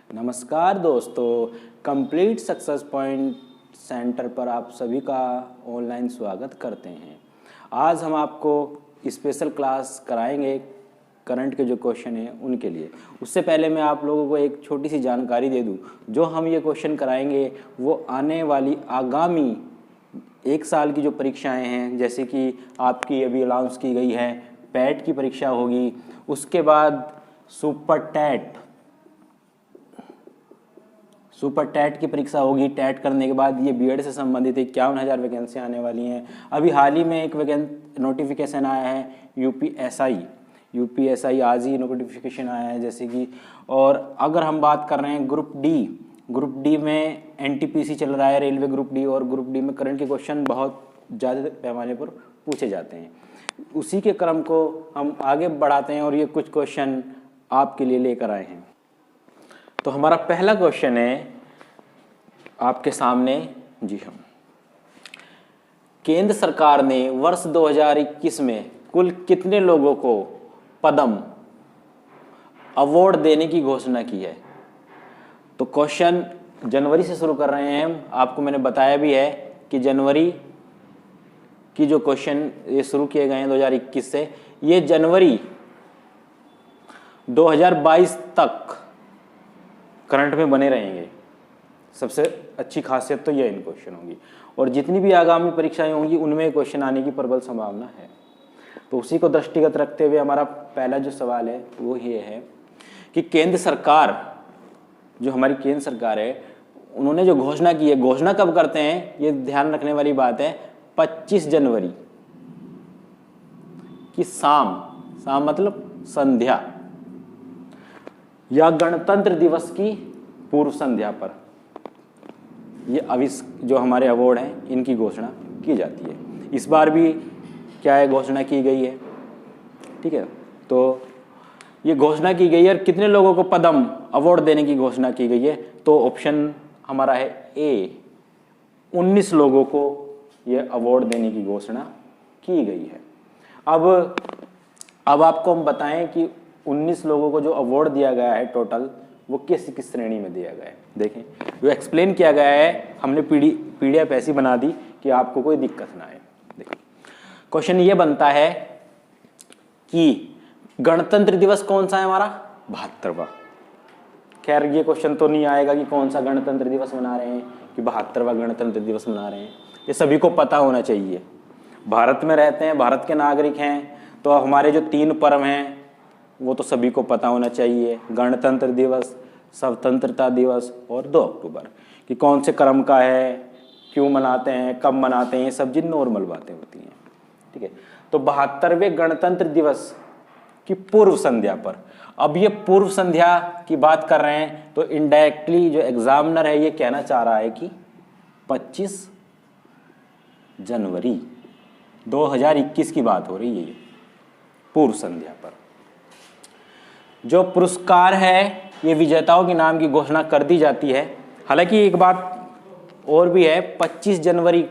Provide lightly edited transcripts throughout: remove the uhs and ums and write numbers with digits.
नमस्कार दोस्तों, complete success point centre पर आप सभी का ऑनलाइन स्वागत करते हैं। आज हम आपको स्पेशल क्लास कराएंगे करंट के जो क्वेश्चन हैं उनके लिए। उससे पहले मैं आप लोगों को एक छोटी सी जानकारी दे दूं। जो हम ये क्वेश्चन कराएंगे वो आने वाली आगामी एक साल की जो परीक्षाएं हैं, जैसे कि आपकी अभी अनाउंस की गई है पैट की परीक्षा होगी, उसके बाद सुपर टैट की परीक्षा होगी। टैट करने के बाद ये बीएड से संबंधित 51,000 वैकेंसी आने वाली हैं। अभी हाल ही में एक नोटिफिकेशन आया है यूपीएसआई आज ही नोटिफिकेशन आया है जैसे कि। और अगर हम बात कर रहे हैं ग्रुप डी में एनटीपीसी चल रहा है, रेलवे ग्रुप डी, और ग्रुप डी में करंट के क्वेश्चन बहुत ज़्यादा पैमाने पर पूछे जाते हैं। उसी के क्रम को हम आगे बढ़ाते हैं और ये कुछ क्वेश्चन आपके लिए लेकर आए हैं। तो हमारा पहला क्वेश्चन है आपके सामने। जी हाँ, केंद्र सरकार ने वर्ष 2021 में कुल कितने लोगों को पद्म अवार्ड देने की घोषणा की है? तो क्वेश्चन जनवरी से शुरू कर रहे हैं हम। आपको मैंने बताया भी है कि जनवरी की जो क्वेश्चन ये शुरू किए गए हैं 2021 से, ये जनवरी 2022 तक करंट में बने रहेंगे। सबसे अच्छी खासियत तो ये इन क्वेश्चन होगी, और जितनी भी आगामी परीक्षाएं होंगी उनमें क्वेश्चन आने की प्रबल संभावना है। तो उसी को दृष्टिगत रखते हुए हमारा पहला जो सवाल है वो ये है कि केंद्र सरकार, जो हमारी केंद्र सरकार है, उन्होंने जो घोषणा की है, घोषणा कब करते हैं ये ध्यान रखने वाली बात है। 25 जनवरी की शाम मतलब संध्या, या गणतंत्र दिवस की पूर्व संध्या पर ये जो हमारे अवार्ड हैं इनकी घोषणा की जाती है। इस बार भी क्या है, घोषणा की गई है। ठीक है, तो ये घोषणा की गई है। और कितने लोगों को पद्म अवार्ड देने की घोषणा की गई है? तो ऑप्शन हमारा है ए, 19 लोगों को ये अवार्ड देने की घोषणा की गई है। अब आपको हम बताएं कि 19 लोगों को जो अवार्ड दिया गया है टोटल, वो किस किस श्रेणी में दिया गया है। देखें, जो एक्सप्लेन किया गया है, हमने पीडीएफ ऐसी बना दी कि आपको कोई दिक्कत ना आए। देखो, क्वेश्चन ये बनता है कि गणतंत्र दिवस कौन सा है हमारा? 72वां। खैर ये क्वेश्चन तो नहीं आएगा कि कौन सा गणतंत्र दिवस मना रहे हैं, कि 72वां गणतंत्र दिवस मना रहे हैं। ये सभी को पता होना चाहिए। भारत में रहते हैं, भारत के नागरिक हैं, तो हमारे जो 3 पर्व हैं वो तो सभी को पता होना चाहिए। गणतंत्र दिवस, स्वतंत्रता दिवस और 2 अक्टूबर, कि कौन से क्रम का है, क्यों मनाते हैं, कब मनाते हैं, ये सब जिन नॉर्मल बातें होती हैं। ठीक है, तो 72वें गणतंत्र दिवस की पूर्व संध्या पर, अब ये पूर्व संध्या की बात कर रहे हैं, तो इनडायरेक्टली जो एग्जामिनर है ये कहना चाह रहा है कि 25 जनवरी 2021 की बात हो रही है, पूर्व संध्या पर। जो पुरस्कार है ये विजेताओं के नाम की घोषणा कर दी जाती है। हालांकि एक बात और भी है, 25 जनवरी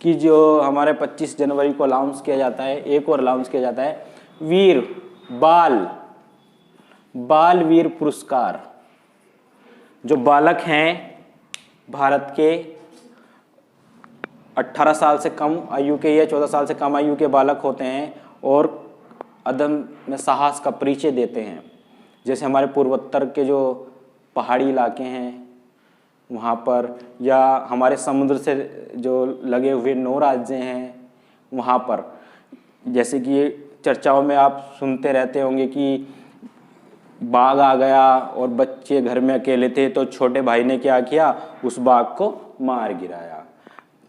की जो हमारे 25 जनवरी को अनाउंस किया जाता है, एक और अनाउंस किया जाता है बाल वीर पुरस्कार। जो बालक हैं भारत के 18 साल से कम आयु के या 14 साल से कम आयु के बालक होते हैं और अदम्य साहस का परिचय देते हैं, जैसे हमारे पूर्वोत्तर के जो पहाड़ी इलाके हैं वहाँ पर, या हमारे समुद्र से जो लगे हुए 9 राज्य हैं वहाँ पर। जैसे कि चर्चाओं में आप सुनते रहते होंगे कि बाघ आ गया और बच्चे घर में अकेले थे, तो छोटे भाई ने क्या किया, उस बाघ को मार गिराया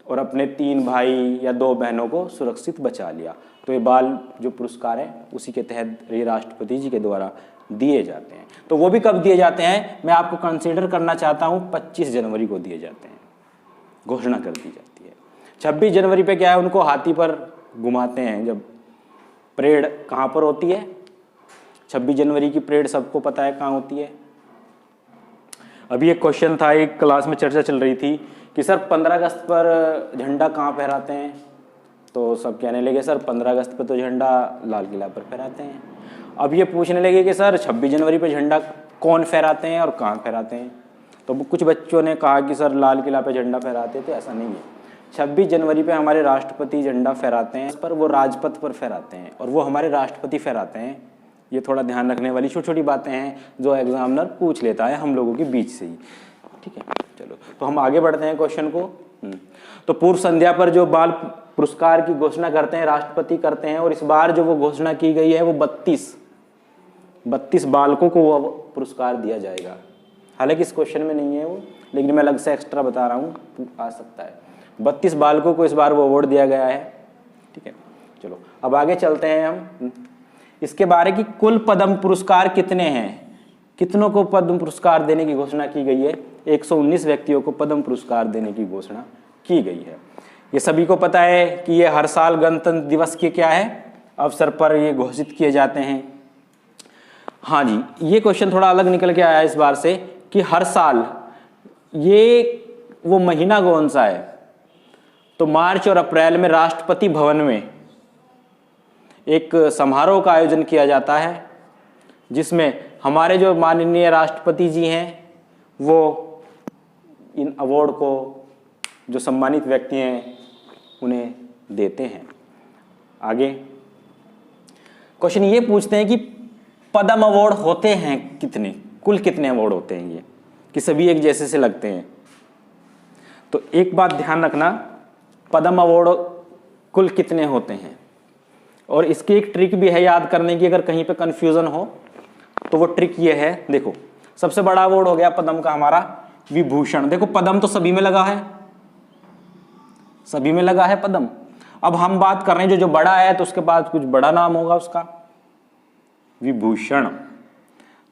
और अपने 3 भाई या 2 बहनों को सुरक्षित बचा लिया। तो ये बाल जो पुरस्कार है उसी के तहत ये राष्ट्रपति जी के द्वारा दिए जाते हैं। तो वो भी कब दिए जाते हैं, मैं आपको कंसीडर करना चाहता हूँ, 25 जनवरी को दिए जाते हैं, घोषणा कर दी जाती है। 26 जनवरी पे क्या है, उनको हाथी पर घुमाते हैं। जब परेड कहाँ पर होती है, 26 जनवरी की परेड सबको पता है कहाँ होती है। अभी एक क्वेश्चन था, एक क्लास में चर्चा चल रही थी कि सर 15 अगस्त पर झंडा कहाँ फहराते हैं? तो सब कहने लगे सर 15 अगस्त पर तो झंडा लाल किला पर फहराते हैं। अब ये पूछने लगे कि सर 26 जनवरी पर झंडा कौन फहराते हैं और कहाँ फहराते हैं। तो कुछ बच्चों ने कहा कि सर लाल किला पे झंडा फहराते थे, ऐसा नहीं है। 26 जनवरी पे हमारे राष्ट्रपति झंडा फहराते हैं, पर वो राजपथ पर फहराते हैं और वो हमारे राष्ट्रपति फहराते हैं। ये थोड़ा ध्यान रखने वाली छोटी छोटी बातें हैं जो एग्जामिनर पूछ लेता है हम लोगों के बीच से ही। ठीक है, चलो तो हम आगे बढ़ते हैं क्वेश्चन को। तो पूर्व संध्या पर जो बाल पुरस्कार की घोषणा करते हैं राष्ट्रपति करते हैं, और इस बार जो वो घोषणा की गई है वो 32 बालकों को वो पुरस्कार दिया जाएगा। हालांकि इस क्वेश्चन में नहीं है वो, लेकिन मैं अलग से एक्स्ट्रा बता रहा हूँ, आ सकता है। 32 बालकों को इस बार वो अवार्ड दिया गया है। ठीक है, चलो अब आगे चलते हैं हम इसके बारे की कुल पद्म पुरस्कार कितने हैं, कितनों को पद्म पुरस्कार देने की घोषणा की गई है। 119 व्यक्तियों को पद्म पुरस्कार देने की घोषणा की गई है। ये सभी को पता है कि ये हर साल गणतंत्र दिवस के क्या है अवसर पर ये घोषित किए जाते हैं। हाँ जी, ये क्वेश्चन थोड़ा अलग निकल के आया इस बार से कि हर साल ये वो महीना कौन सा है। तो मार्च और अप्रैल में राष्ट्रपति भवन में एक समारोह का आयोजन किया जाता है जिसमें हमारे जो माननीय राष्ट्रपति जी हैं वो इन अवार्ड को जो सम्मानित व्यक्ति हैं उन्हें देते हैं। आगे क्वेश्चन ये पूछते हैं कि पद्म अवार्ड होते हैं कितने, कुल कितने अवार्ड होते हैं ये, कि सभी एक जैसे से लगते हैं। तो एक बात ध्यान रखना, पद्म अवार्ड कुल कितने होते हैं, और इसकी एक ट्रिक भी है याद करने की, अगर कहीं पे कंफ्यूजन हो तो वो ट्रिक ये है। देखो सबसे बड़ा अवार्ड हो गया पद्म का हमारा विभूषण। देखो पद्म तो सभी में लगा है, सभी में लगा है पद्म। अब हम बात कर रहे हैं जो बड़ा है तो उसके बाद कुछ बड़ा नाम होगा उसका, विभूषण।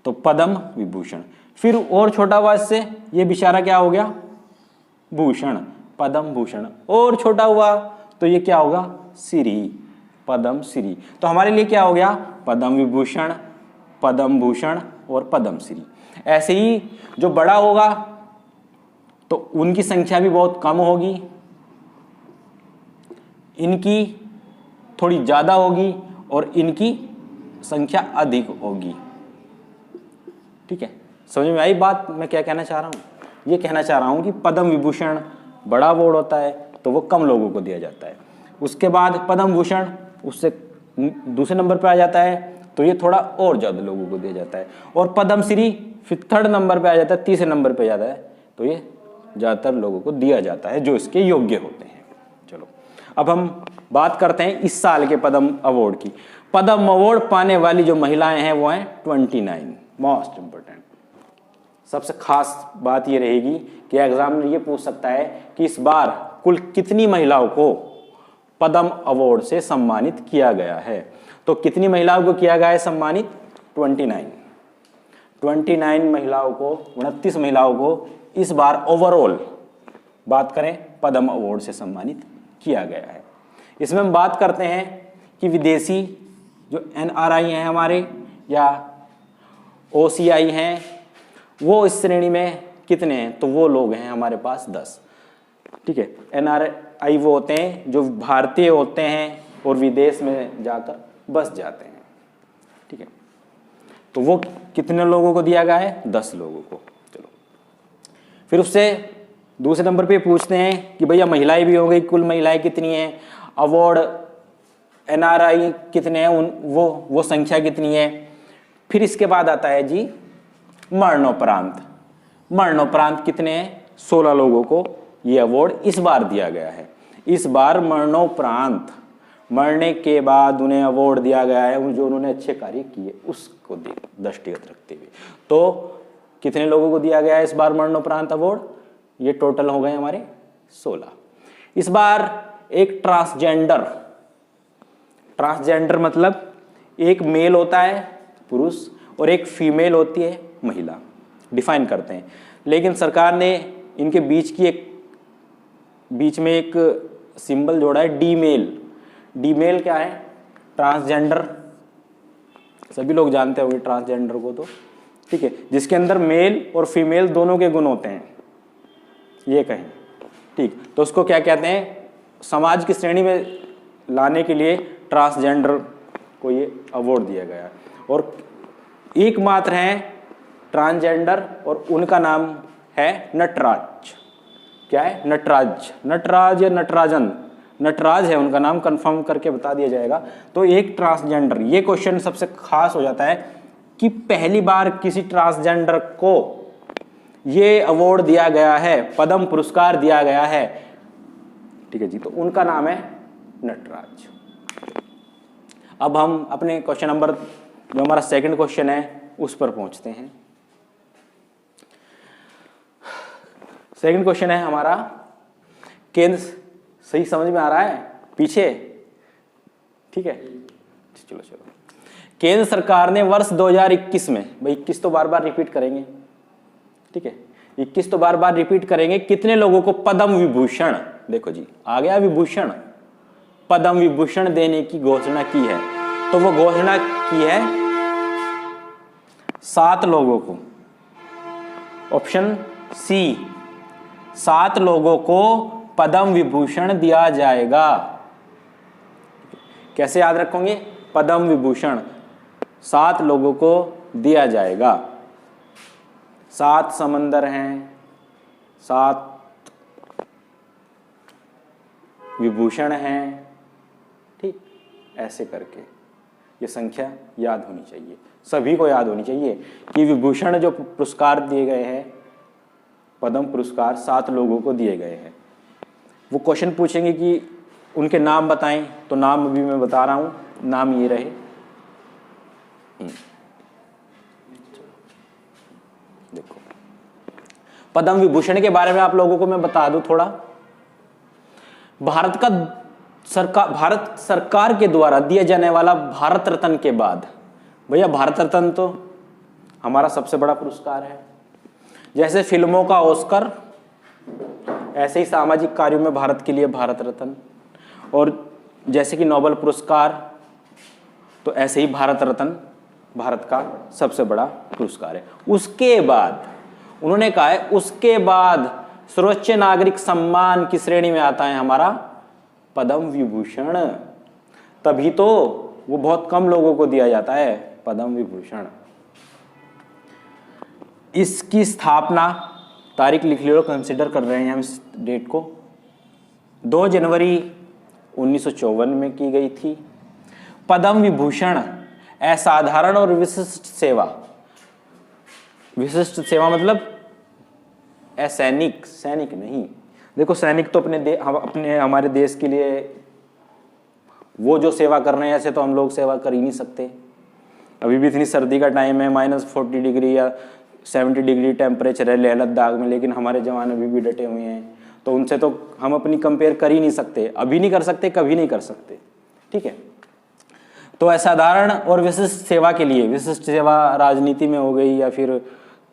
तो पद्म विभूषण। फिर और छोटा हुआ इससे, ये बेचारा क्या हो गया, भूषण, पद्म भूषण। और छोटा हुआ तो ये क्या होगा, श्री, पद्म श्री। तो हमारे लिए क्या हो गया, पद्म विभूषण, पद्म भूषण और पद्म श्री। ऐसे ही जो बड़ा होगा तो उनकी संख्या भी बहुत कम होगी, इनकी थोड़ी ज्यादा होगी और इनकी संख्या अधिक होगी। ठीक है, समझ में आई बात मैं क्या कहना चाह रहा हूं। ये कहना चाह रहा हूं कि पद्म विभूषण बड़ा अवार्ड होता है तो वो कम लोगों को दिया जाता है। उसके बाद पद्म भूषण उससे दूसरे नंबर पर आ जाता है तो ये थोड़ा और ज्यादा लोगों को दिया जाता है। और पद्म श्री फिर थर्ड नंबर पे आ जाता है, तीसरे नंबर पे जाता है तो ये ज्यादातर लोगों को दिया जाता है जो इसके योग्य होते हैं। चलो अब हम बात करते हैं इस साल के पद्म अवार्ड की। पद्म अवार्ड पाने वाली जो महिलाएं हैं वो हैं 29। मोस्ट इंपोर्टेंट, सबसे खास बात ये रहेगी कि एग्जामिनर ये पूछ सकता है कि इस बार कुल कितनी महिलाओं को पद्म अवार्ड से सम्मानित किया गया है। तो कितनी महिलाओं को किया गया है सम्मानित, 29 महिलाओं को, 29 महिलाओं को इस बार ओवरऑल बात करें पद्म अवार्ड से सम्मानित किया गया है। इसमें हम बात करते हैं कि विदेशी जो NRI हैं हमारे या OCI हैं वो इस श्रेणी में कितने हैं, तो वो लोग हैं हमारे पास 10। ठीक है, NRI वो होते हैं जो भारतीय होते हैं और विदेश में जाकर बस जाते हैं। ठीक है, तो वो कितने लोगों को दिया गया है, 10 लोगों को। चलो फिर उससे दूसरे नंबर पे पूछते हैं कि भैया महिलाएं भी हो गई, कुल महिलाएं कितनी हैं, अवार्ड NRI कितने हैं, वो संख्या कितनी है। फिर इसके बाद आता है जी मरणोपरांत। मरणोपरांत कितने हैं, 16 लोगों को ये अवार्ड इस बार दिया गया है। इस बार मरणोपरांत, मरने के बाद उन्हें अवार्ड दिया गया है जो उन्होंने अच्छे कार्य किए उसको दृष्टिगत रखते हुए। तो कितने लोगों को दिया गया है इस बार मरणोपरांत अवार्ड, ये टोटल हो गए हमारे 16। इस बार एक ट्रांसजेंडर मतलब एक मेल होता है पुरुष और एक फीमेल होती है महिला, डिफाइन करते हैं। लेकिन सरकार ने इनके बीच में एक सिंबल जोड़ा है डीमेल। डीमेल क्या है, ट्रांसजेंडर, सभी लोग जानते होंगे ट्रांसजेंडर को। तो ठीक है, जिसके अंदर मेल और फीमेल दोनों के गुण होते हैं, ये कहें। ठीक, तो उसको क्या कहते हैं, समाज की श्रेणी में लाने के लिए ट्रांसजेंडर को ये अवार्ड दिया गया। और एकमात्र हैं ट्रांसजेंडर और उनका नाम है नटराज। क्या है? नटराज, नटराज या नटराजन, नटराज है उनका नाम, कंफर्म करके बता दिया जाएगा। तो एक ट्रांसजेंडर, ये क्वेश्चन सबसे खास हो जाता है कि पहली बार किसी ट्रांसजेंडर को ये अवार्ड दिया गया है, पद्म पुरस्कार दिया गया है, ठीक है जी, तो उनका नाम है नटराज। अब हम अपने क्वेश्चन नंबर, जो हमारा सेकंड क्वेश्चन है, उस पर पहुंचते हैं। सेकंड क्वेश्चन है हमारा, केंद्र, सही समझ में आ रहा है पीछे? ठीक है, चलो चलो। केंद्र सरकार ने वर्ष 2021 में, भाई 21 तो बार बार रिपीट करेंगे, ठीक है, 21 तो बार बार रिपीट करेंगे, कितने लोगों को पद्म विभूषण, देखो जी आ गया विभूषण, पद्म विभूषण देने की घोषणा की है? तो वो घोषणा की है 7 लोगों को। ऑप्शन सी, 7 लोगों को पद्म विभूषण दिया जाएगा। कैसे याद रखोगे? पद्म विभूषण 7 लोगों को दिया जाएगा। 7 समंदर हैं, 7 विभूषण हैं, ठीक, ऐसे करके ये संख्या याद होनी चाहिए, सभी को याद होनी चाहिए कि विभूषण जो पुरस्कार दिए गए हैं, पद्म पुरस्कार 7 लोगों को दिए गए हैं। वो क्वेश्चन पूछेंगे कि उनके नाम बताएं, तो नाम अभी मैं बता रहा हूं, नाम ये रहे। देखो, पद्म विभूषण के बारे में आप लोगों को मैं बता दूं थोड़ा। भारत सरकार के द्वारा दिए जाने वाला भारत रत्न के बाद, भैया भारत रत्न तो हमारा सबसे बड़ा पुरस्कार है। जैसे फिल्मों का ऑस्कर, ऐसे ही सामाजिक कार्यों में भारत के लिए भारत रत्न, और जैसे कि नोबेल पुरस्कार, तो ऐसे ही भारत रत्न भारत का सबसे बड़ा पुरस्कार है। उसके बाद उन्होंने कहा है, उसके बाद सर्वोच्च नागरिक सम्मान की श्रेणी में आता है हमारा पद्म विभूषण। तभी तो वो बहुत कम लोगों को दिया जाता है पद्म विभूषण। इसकी स्थापना, तारीख लिख लो, कंसिडर कर रहे हैं हम इस डेट को, 2 जनवरी 1954 में की गई थी। पद्म विभूषण असाधारण और विशिष्ट सेवा, विशिष्ट सेवा मतलब असैनिक, सैनिक नहीं। देखो सैनिक तो अपने हमारे देश के लिए वो जो सेवा कर रहे हैं, ऐसे तो हम लोग सेवा कर ही नहीं सकते। अभी भी इतनी सर्दी का टाइम है, -40 डिग्री या 70 डिग्री टेम्परेचर है लेह लद्दाख में, लेकिन हमारे जवान अभी भी डटे हुए हैं। तो उनसे तो हम अपनी कंपेयर कर ही नहीं सकते, अभी नहीं कर सकते, कभी नहीं कर सकते, ठीक है। तो असाधारण और विशिष्ट सेवा के लिए, विशिष्ट सेवा राजनीति में हो गई या फिर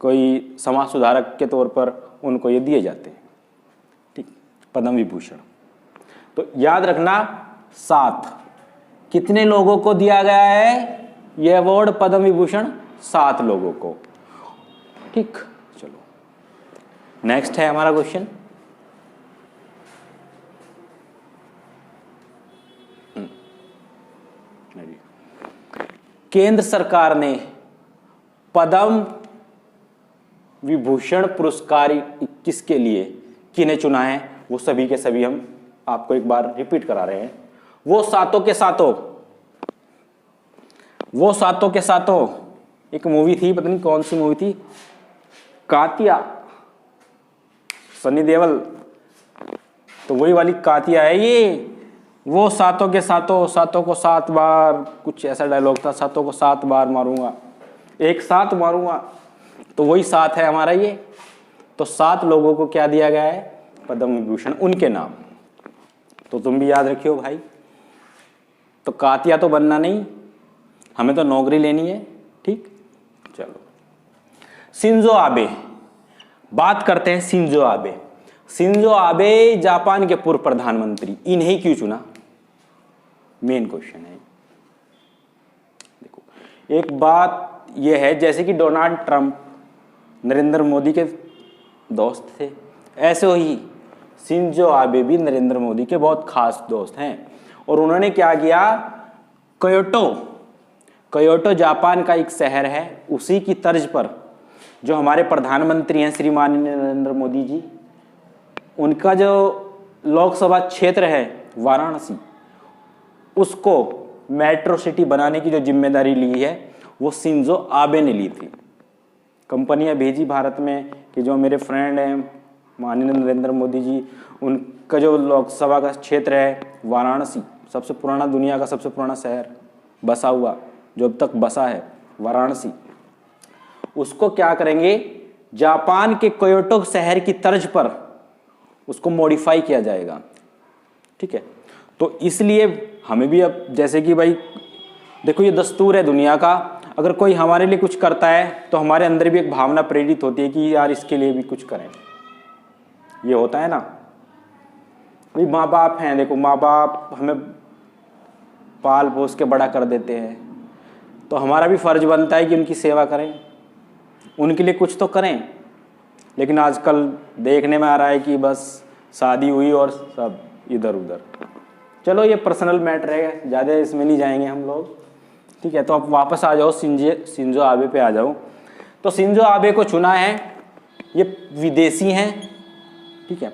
कोई समाज सुधारक के तौर पर उनको ये दिए जाते हैं, ठीक, पद्म विभूषण। तो याद रखना 7, कितने लोगों को दिया गया है ये अवार्ड पद्म विभूषण? 7 लोगों को, ठीक। चलो नेक्स्ट है हमारा क्वेश्चन, केंद्र सरकार ने पद्म विभूषण पुरस्कार 21 के लिए किन्हें चुना है? वो सभी के सभी हम आपको एक बार रिपीट करा रहे हैं। वो सातों के सातों, वो सातों के सातों, एक मूवी थी, पता नहीं कौन सी मूवी थी, कातिया, सनी देओल, तो वही वाली कातिया है ये। वो सातों के सातों, सातों को 7 बार, कुछ ऐसा डायलॉग था, सातों को 7 बार मारूंगा, एक साथ मारूंगा, तो वही 7 है हमारा ये। तो 7 लोगों को क्या दिया गया है? पद्म विभूषण, उनके नाम। तो तुम भी याद रखियो भाई, तो कातिया तो बनना नहीं, हमें तो नौकरी लेनी है, ठीक। चलो शिंजो आबे, बात करते हैं Shinzo Abe. Shinzo Abe Japan के पूर्व प्रधानमंत्री, इन्हें क्यों चुना? मेन क्वेश्चन है। देखो एक बात यह है, जैसे कि डोनाल्ड ट्रंप नरेंद्र मोदी के दोस्त थे, ऐसे ही शिंजो आबे भी नरेंद्र मोदी के बहुत खास दोस्त हैं। और उन्होंने क्या किया, क्योटो जापान का एक शहर है, उसी की तर्ज पर जो हमारे प्रधानमंत्री हैं श्री माननीय नरेंद्र मोदी जी, उनका जो लोकसभा क्षेत्र है वाराणसी, उसको मेट्रो सिटी बनाने की जो जिम्मेदारी ली है वो शिंजो आबे ने ली थी। कंपनियां भेजी भारत में कि जो मेरे फ्रेंड हैं माननीय नरेंद्र मोदी जी, उनका जो लोकसभा का क्षेत्र है वाराणसी, सबसे पुराना, दुनिया का सबसे पुराना शहर बसा हुआ, जो अब तक बसा है वाराणसी, उसको क्या करेंगे, जापान के क्योटो शहर की तर्ज पर उसको मॉडिफाई किया जाएगा। ठीक है, तो इसलिए हमें भी अब, जैसे कि भाई देखो ये दस्तूर है दुनिया का, अगर कोई हमारे लिए कुछ करता है तो हमारे अंदर भी एक भावना प्रेरित होती है कि यार इसके लिए भी कुछ करें। ये होता है ना भाई, माँ बाप हैं, देखो माँ बाप हमें पाल पोस के बड़ा कर देते हैं, तो हमारा भी फर्ज बनता है कि उनकी सेवा करें, उनके लिए कुछ तो करें। लेकिन आजकल देखने में आ रहा है कि बस शादी हुई और सब इधर उधर। चलो ये पर्सनल मैटर है, ज़्यादा इसमें नहीं जाएंगे हम लोग। ठीक है, तो अब वापस आ जाओ शिंजो आबे पे आ जाओ। तो शिंजो आबे को चुना है, ये विदेशी हैं। ठीक है,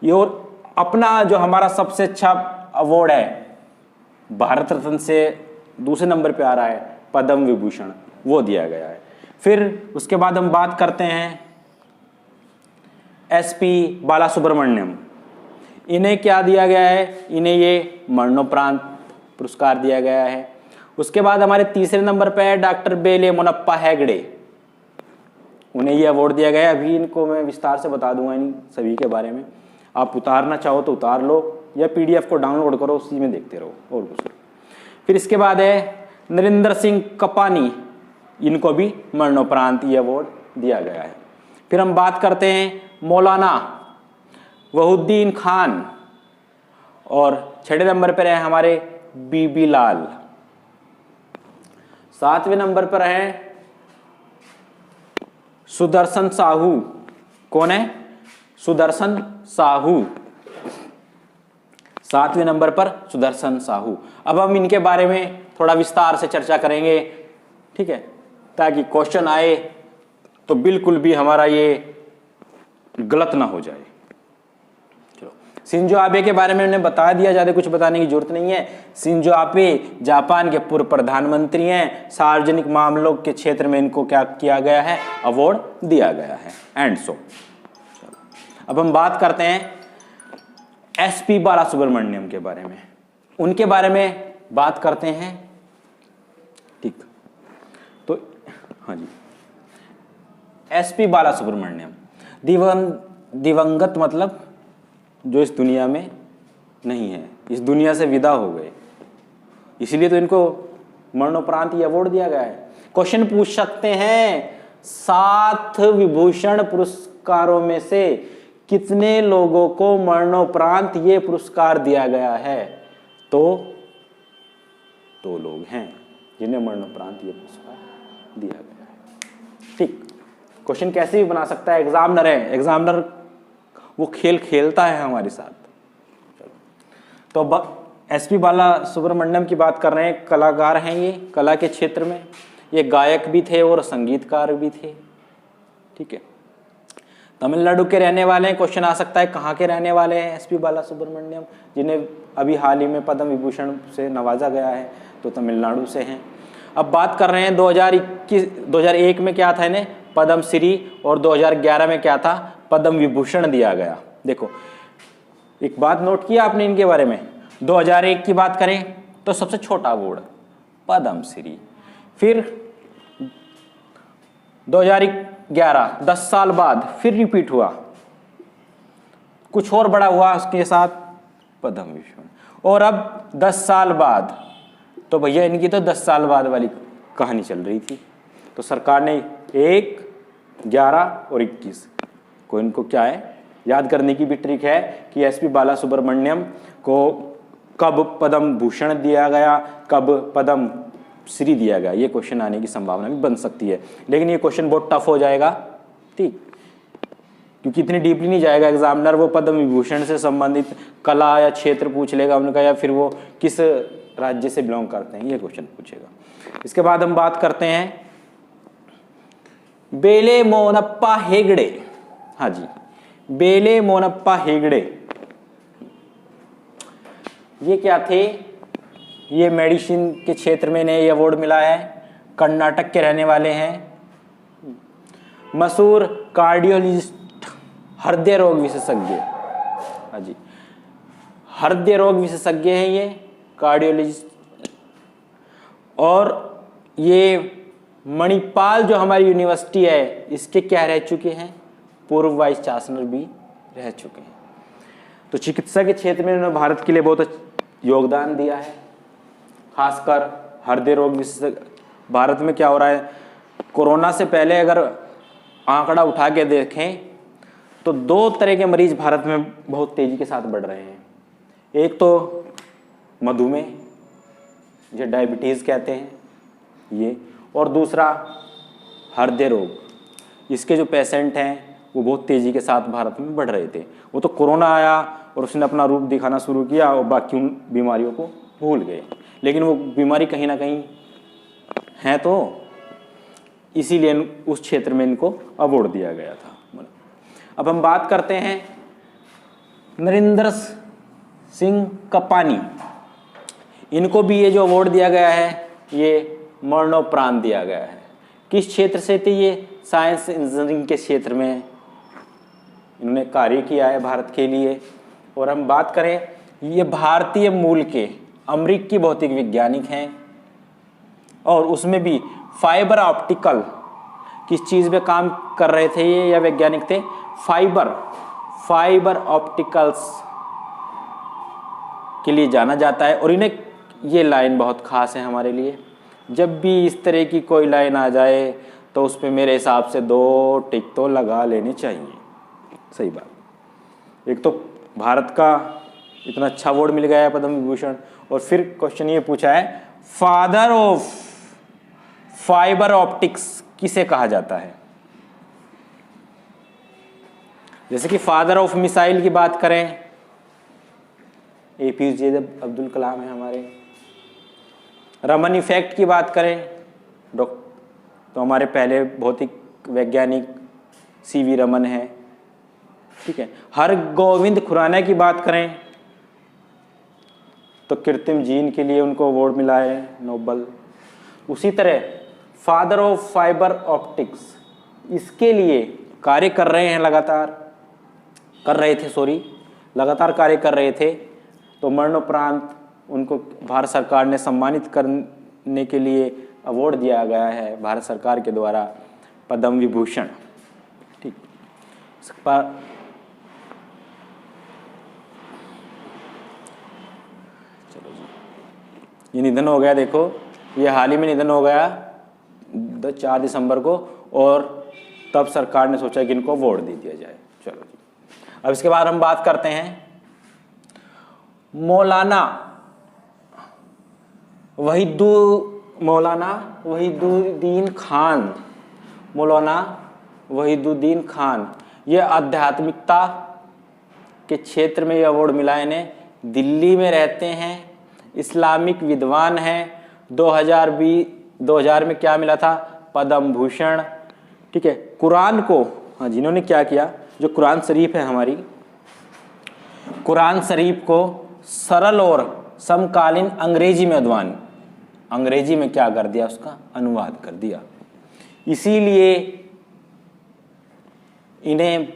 ये और अपना जो हमारा सबसे अच्छा अवार्ड है भारत रत्न से दूसरे नंबर पे आ रहा है पद्म विभूषण, वो दिया गया है। फिर उसके बाद हम बात करते हैं SP बालासुब्रमण्यम, इन्हें क्या दिया गया है, इन्हें ये मरणोपरांत पुरस्कार दिया गया है। उसके बाद हमारे तीसरे नंबर पे है डॉक्टर बेले मुनप्पा हेगड़े, उन्हें ये अवार्ड दिया गया है। अभी इनको मैं विस्तार से बता दूंगा इन सभी के बारे में, आप उतारना चाहो तो उतार लो या PDF को डाउनलोड करो, उसी में देखते रहो और कुछ नहीं। फिर इसके बाद है नरेंद्र सिंह कपानी, इनको भी मरणोपरांत ये अवार्ड दिया गया है। फिर हम बात करते हैं मौलाना वहुद्दीन खान, और छठे नंबर पर है हमारे बीबी लाल। सातवें नंबर पर है सुदर्शन साहू। कौन है? सुदर्शन साहू, सातवें नंबर पर सुदर्शन साहू। अब हम इनके बारे में थोड़ा विस्तार से चर्चा करेंगे, ठीक है, ताकि क्वेश्चन आए तो बिल्कुल भी हमारा ये गलत ना हो जाए। चलो, शिंजो आबे के बारे में मैंने बता दिया, ज्यादा कुछ बताने की जरूरत नहीं है। शिंजो आबे जापान के पूर्व प्रधानमंत्री हैं, सार्वजनिक मामलों के क्षेत्र में इनको क्या किया गया है, अवार्ड दिया गया है। एंड सो अब हम बात करते हैं SP बालासुब्रमण्यम के बारे में, उनके बारे में बात करते हैं। ठीक, तो हाँ जी, SP बालासुब्रमण्यम दिवंगत, मतलब जो इस दुनिया में नहीं है, इस दुनिया से विदा हो गए, इसलिए तो इनको मरणोपरांत ये अवार्ड दिया गया है। क्वेश्चन पूछ सकते हैं 7 विभूषण पुरस्कारों में से कितने लोगों को मरणोपरांत ये पुरस्कार दिया गया है? तो 2 लोग हैं जिन्हें मरणोपरांत ये पुरस्कार दिया गया है। ठीक, क्वेश्चन कैसे भी बना सकता है, एग्जामिनर है, एग्जामिनर वो खेल खेलता है हमारे साथ। चलो, तो अब SP बालासुब्रमण्यम की बात कर रहे हैं, कलाकार हैं ये, कला के क्षेत्र में ये गायक भी थे और संगीतकार भी थे। ठीक है, तमिलनाडु के रहने वाले हैं। क्वेश्चन आ सकता है कहाँ के रहने वाले हैं SP बालासुब्रमण्यम, जिन्हें अभी हाल ही में पद्म विभूषण से नवाजा गया है, तो तमिलनाडु से हैं। अब बात कर रहे हैं 2001 में क्या था इन्हें पद्म श्री, और 2011 में क्या था, पद्म विभूषण दिया गया। देखो एक बात नोट किया आपने इनके बारे में, 2001 की बात करें तो सबसे छोटा अवार्ड पद्म श्री, फिर 2011 10 साल बाद फिर रिपीट हुआ, कुछ और बड़ा हुआ उसके साथ पद्म विभूषण, और अब 10 साल बाद, तो भैया इनकी तो 10 साल बाद वाली कहानी चल रही थी। तो सरकार ने 1, 11 और 21 को इनको क्या है याद करने की भी ट्रिक है कि SP बालासुब्रमण्यम को कब पद्म भूषण दिया गया, कब पद्म श्री दिया गया, ये क्वेश्चन आने की संभावना भी बन सकती है। लेकिन ये क्वेश्चन बहुत टफ हो जाएगा, ठीक, क्योंकि इतनी डीपली नहीं जाएगा एग्जामिनर, वो पद्म विभूषण से संबंधित कला या क्षेत्र पूछ लेगा उनका, या फिर वो किस राज्य से बिलोंग करते हैं, ये क्वेश्चन पूछेगा। इसके बाद हम बात करते हैं बेले मोनप्पा हेगड़े। हाँ जी, बेले मोनप्पा हेगड़े। ये क्या थे? ये मेडिसिन के क्षेत्र में इन्हें ये अवार्ड मिला है। कर्नाटक के रहने वाले हैं। मशहूर कार्डियोलॉजिस्ट, हृदय रोग विशेषज्ञ। हाँ जी, हृदय रोग विशेषज्ञ हैं ये कार्डियोलॉजिस्ट। और ये मणिपाल जो हमारी यूनिवर्सिटी है, इसके क्या रह चुके हैं? पूर्व वाइस चांसलर भी रह चुके हैं। तो चिकित्सा के क्षेत्र में उन्होंने भारत के लिए बहुत योगदान दिया है, खासकर हृदय रोग विशेषज्ञ। भारत में क्या हो रहा है, कोरोना से पहले अगर आंकड़ा उठा के देखें तो 2 तरह के मरीज भारत में बहुत तेजी के साथ बढ़ रहे हैं। एक तो मधुमेह, जो डायबिटीज़ कहते हैं ये, और दूसरा हृदय रोग। इसके जो पेशेंट हैं वो बहुत तेज़ी के साथ भारत में बढ़ रहे थे। वो तो कोरोना आया और उसने अपना रूप दिखाना शुरू किया और बाकी उन बीमारियों को भूल गए, लेकिन वो बीमारी कहीं ना कहीं है, तो इसीलिए उस क्षेत्र में इनको अवार्ड दिया गया था। अब हम बात करते हैं नरेंद्र सिंह कपानी। इनको भी ये जो अवार्ड दिया गया है, ये मरणोपरांत दिया गया है। किस क्षेत्र से थे ये? साइंस इंजीनियरिंग के क्षेत्र में इन्होंने कार्य किया है भारत के लिए। और हम बात करें, ये भारतीय मूल के अमेरिकी भौतिक वैज्ञानिक हैं, और उसमें भी फाइबर ऑप्टिकल, किस चीज़ पे काम कर रहे थे ये या वैज्ञानिक थे? फाइबर ऑप्टिकल्स के लिए जाना जाता है। और इन्हें ये लाइन बहुत खास है हमारे लिए। जब भी इस तरह की कोई लाइन आ जाए तो उस पर मेरे हिसाब से 2 टिक तो लगा लेने चाहिए। सही बात। एक तो भारत का इतना अच्छा अवार्ड मिल गया है पद्म विभूषण, और फिर क्वेश्चन ये पूछा है फादर ऑफ फाइबर ऑप्टिक्स किसे कहा जाता है? जैसे कि फादर ऑफ मिसाइल की बात करें, APJ अब्दुल कलाम है हमारे। रमन इफेक्ट की बात करें तो हमारे पहले भौतिक वैज्ञानिक CV रमन है। ठीक है। हरगोविंद खुराना की बात करें तो कृत्रिम जीन के लिए उनको अवार्ड मिला है नोबल। उसी तरह फादर ऑफ फाइबर ऑप्टिक्स, इसके लिए कार्य कर रहे हैं, लगातार कार्य कर रहे थे। तो मरणोपरांत उनको भारत सरकार ने सम्मानित करने के लिए अवार्ड दिया गया है भारत सरकार के द्वारा, पद्म विभूषण। ठीक। चलो जी, ये निधन हो गया। देखो, ये हाल ही में निधन हो गया 4 दिसंबर को, और तब सरकार ने सोचा कि इनको अवार्ड दे दिया जाए। चलो जी, अब इसके बाद हम बात करते हैं मौलाना वहीदुद्दीन खान। ये आध्यात्मिकता के क्षेत्र में ये अवार्ड मिला है इन्हें। दिल्ली में रहते हैं, इस्लामिक विद्वान हैं। 2000 में क्या मिला था? पद्म भूषण। ठीक है। कुरान को, हाँ, जिन्होंने क्या किया, जो कुरान शरीफ है हमारी, कुरान शरीफ को सरल और समकालीन अंग्रेजी में क्या कर दिया? उसका अनुवाद कर दिया। इसीलिए इन्हें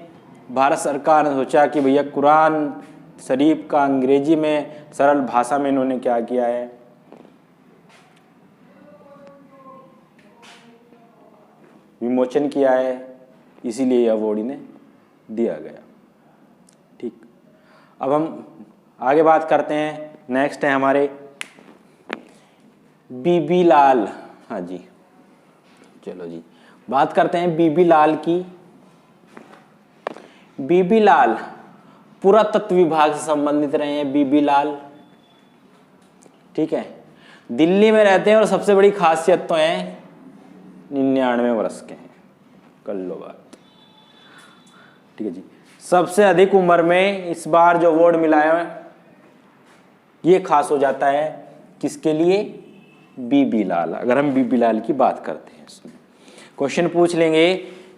भारत सरकार ने सोचा कि भैया कुरान शरीफ का अंग्रेजी में सरल भाषा में इन्होंने क्या किया है, विमोचन किया है, इसीलिए यह अवार्ड इन्हें दिया गया। ठीक। अब हम आगे बात करते हैं। नेक्स्ट है हमारे बीबी लाल। हाँ जी, चलो जी, बात करते हैं बीबी लाल की। बीबी लाल पुरातत्व विभाग से संबंधित रहे हैं बीबी लाल। ठीक है। दिल्ली में रहते हैं और सबसे बड़ी खासियत तो है 99 वर्ष के हैं। कर लो बात। ठीक है जी। सबसे अधिक उम्र में इस बार जो अवार्ड मिला है ये खास हो जाता है किसके लिए? बीबी लाल। अगर हम बीबी लाल की बात करते हैं इसमें क्वेश्चन पूछ लेंगे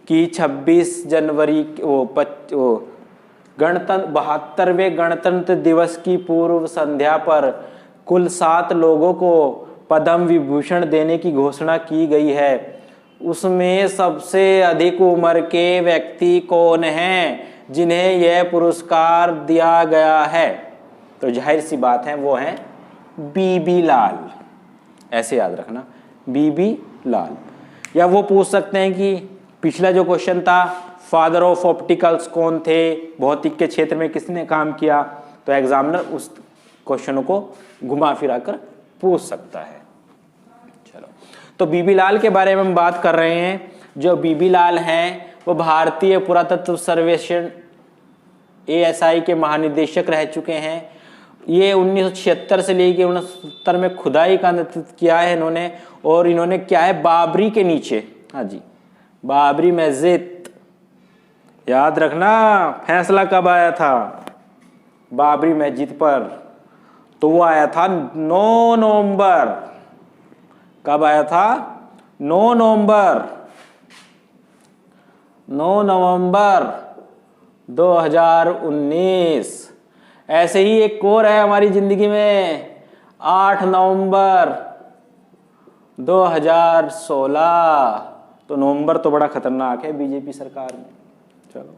कि 26 जनवरी वो 72वें गणतंत्र दिवस की पूर्व संध्या पर कुल 7 लोगों को पद्म विभूषण देने की घोषणा की गई है। उसमें सबसे अधिक उम्र के व्यक्ति कौन हैं जिन्हें यह पुरस्कार दिया गया है? तो जाहिर सी बात है वो हैं बीबी लाल। ऐसे याद रखना, बीबी लाल। या वो पूछ सकते हैं कि पिछला जो क्वेश्चन था, फादर ऑफ ऑप्टिकल्स कौन थे, भौतिक के क्षेत्र में किसने काम किया? तो एग्जामिनर उस क्वेश्चन को घुमा फिरा कर पूछ सकता है। चलो, तो बीबी लाल के बारे में हम बात कर रहे हैं। जो बीबी लाल हैं वो भारतीय पुरातत्व सर्वेक्षण ASI के महानिदेशक रह चुके हैं। ये 1976 से लेकर 1969 में खुदाई का नेतृत्व किया है इन्होंने। और इन्होंने क्या है, बाबरी के नीचे, हाँ जी, बाबरी मस्जिद, याद रखना फैसला कब आया था बाबरी मस्जिद पर? तो वो आया था 9 नवंबर। कब आया था? 9 नवंबर 2019। ऐसे ही एक और है हमारी जिंदगी में, 8 नवंबर 2016। तो नवंबर तो बड़ा खतरनाक है बीजेपी सरकार में। चलो,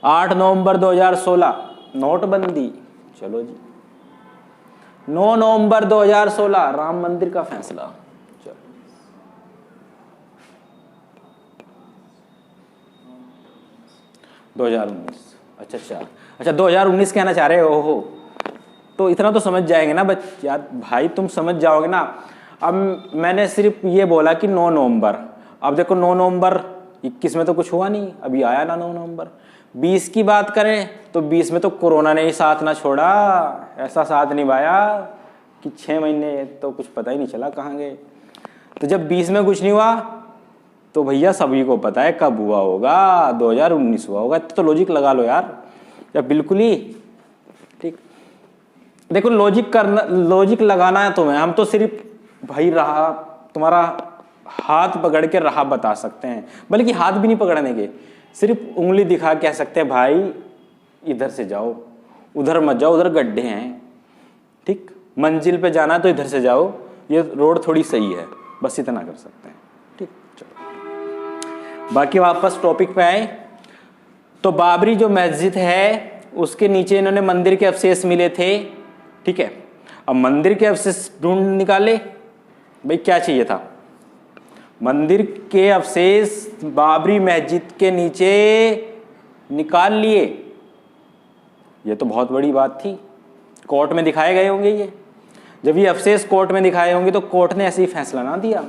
8 नवंबर 2016 नोटबंदी। चलो जी, 9 नवंबर 2016 राम मंदिर का फैसला। चलो, अच्छा 2019 कहना चाह रहे हो। तो इतना तो समझ जाएंगे ना यार भाई, तुम समझ जाओगे ना। अब मैंने सिर्फ ये बोला कि 9 नवंबर। अब देखो 9 नवंबर 21 में तो कुछ हुआ नहीं, अभी आया ना 9 नवंबर। 20 की बात करें तो 20 में तो कोरोना ने ही साथ ना छोड़ा, ऐसा साथ निभाया कि 6 महीने तो कुछ पता ही नहीं चला कहाँ गए। तो जब 20 में कुछ नहीं हुआ तो भैया सभी को पता है कब हुआ होगा, 2019 हुआ होगा। तो लॉजिक लगा लो यार, या बिल्कुल ही ठीक। देखो लॉजिक लगाना है तुम्हें, हम तो सिर्फ भाई राह, तुम्हारा हाथ पकड़ के राह बता सकते हैं, बल्कि हाथ भी नहीं पकड़ने के, सिर्फ उंगली दिखा कह सकते हैं भाई इधर से जाओ, उधर मत जाओ, उधर गड्ढे हैं, ठीक, मंजिल पे जाना तो इधर से जाओ, ये रोड थोड़ी सही है, बस इतना कर सकते हैं, ठीक। चलो बाकी वापस टॉपिक पे आए तो बाबरी जो मस्जिद है उसके नीचे इन्होंने मंदिर के अवशेष मिले थे, ठीक है। अब मंदिर के अवशेष ढूंढ निकाले, भाई क्या चाहिए था, मंदिर के अवशेष बाबरी मस्जिद के नीचे निकाल लिए। ये तो बहुत बड़ी बात थी, कोर्ट में दिखाए गए होंगे ये। जब ये अवशेष कोर्ट में दिखाए होंगे तो कोर्ट ने ऐसे ही फैसला ना दिया,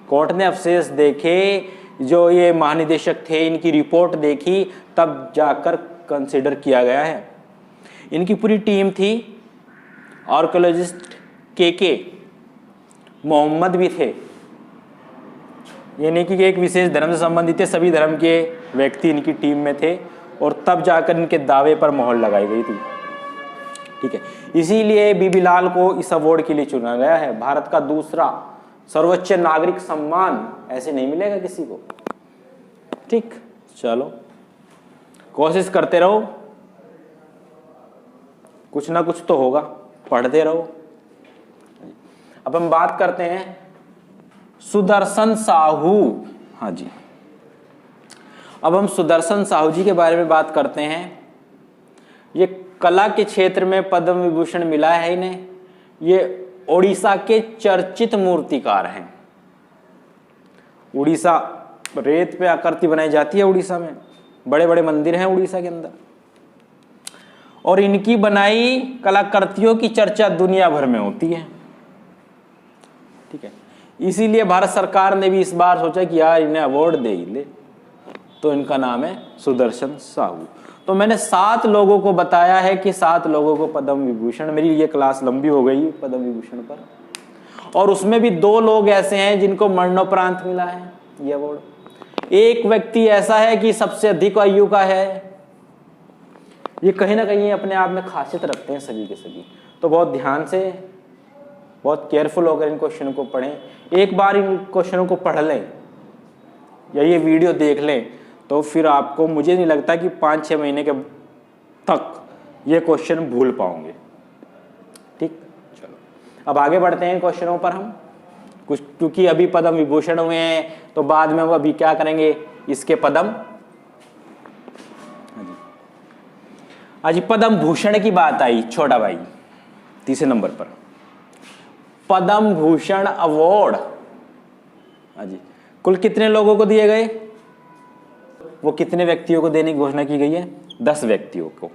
कोर्ट ने अवशेष देखे, जो ये महानिदेशक थे इनकी रिपोर्ट देखी, तब जाकर कंसिडर किया गया है। इनकी पूरी टीम थी, आर्कियोलॉजिस्ट के मोहम्मद भी थे, ये नहीं कि एक विशेष धर्म से संबंधित थे, सभी धर्म के व्यक्ति इनकी टीम में थे, और तब जाकर इनके दावे पर मोहर लगाई गई थी, ठीक है। इसीलिए बीबी लाल को इस अवार्ड के लिए चुना गया है। भारत का दूसरा सर्वोच्च नागरिक सम्मान ऐसे नहीं मिलेगा किसी को, ठीक। चलो कोशिश करते रहो, कुछ ना कुछ तो होगा, पढ़ते रहो। अब हम बात करते हैं सुदर्शन साहू। हाँ जी, अब हम सुदर्शन साहू जी के बारे में बात करते हैं। ये कला के क्षेत्र में पद्म विभूषण मिला है इन्हें। ये ओडिशा के चर्चित मूर्तिकार हैं। उड़ीसा, रेत पे आकृति बनाई जाती है उड़ीसा में, बड़े बड़े मंदिर हैं उड़ीसा के अंदर, और इनकी बनाई कलाकृतियों की चर्चा दुनिया भर में होती है, ठीक है। इसीलिए भारत सरकार ने भी इस बार सोचा कि यार इन्हें अवार्ड दे ही ले, तो इनका नाम है सुदर्शन साहू। तो मैंने 7 लोगों को बताया है कि 7 लोगों को पद्म विभूषण, मेरी ये क्लास लंबी हो गई पद्म विभूषण पर, और उसमें भी 2 लोग ऐसे हैं जिनको मरणोपरांत मिला है ये अवार्ड। एक व्यक्ति ऐसा है कि सबसे अधिक आयु का है। ये कहीं ना कहीं अपने आप में खासियत रखते हैं सभी के सभी। तो बहुत ध्यान से, बहुत केयरफुल होकर इन क्वेश्चनों को पढ़ें। एक बार इन क्वेश्चनों को पढ़ लें या ये वीडियो देख लें तो फिर आपको, मुझे नहीं लगता कि 5-6 महीने के तक ये क्वेश्चन भूल पाओगे। ठीक, चलो अब आगे बढ़ते हैं क्वेश्चनों पर हम कुछ, क्योंकि अभी पद्म विभूषण हुए हैं तो बाद में वो अभी क्या करेंगे, इसके पद्म, आज पद्म भूषण की बात आई छोटा भाई। तीसरे नंबर पर पद्म भूषण अवार्ड जी कुल कितने लोगों को दिए गए, वो कितने व्यक्तियों को देने की घोषणा की गई है, 10 व्यक्तियों को।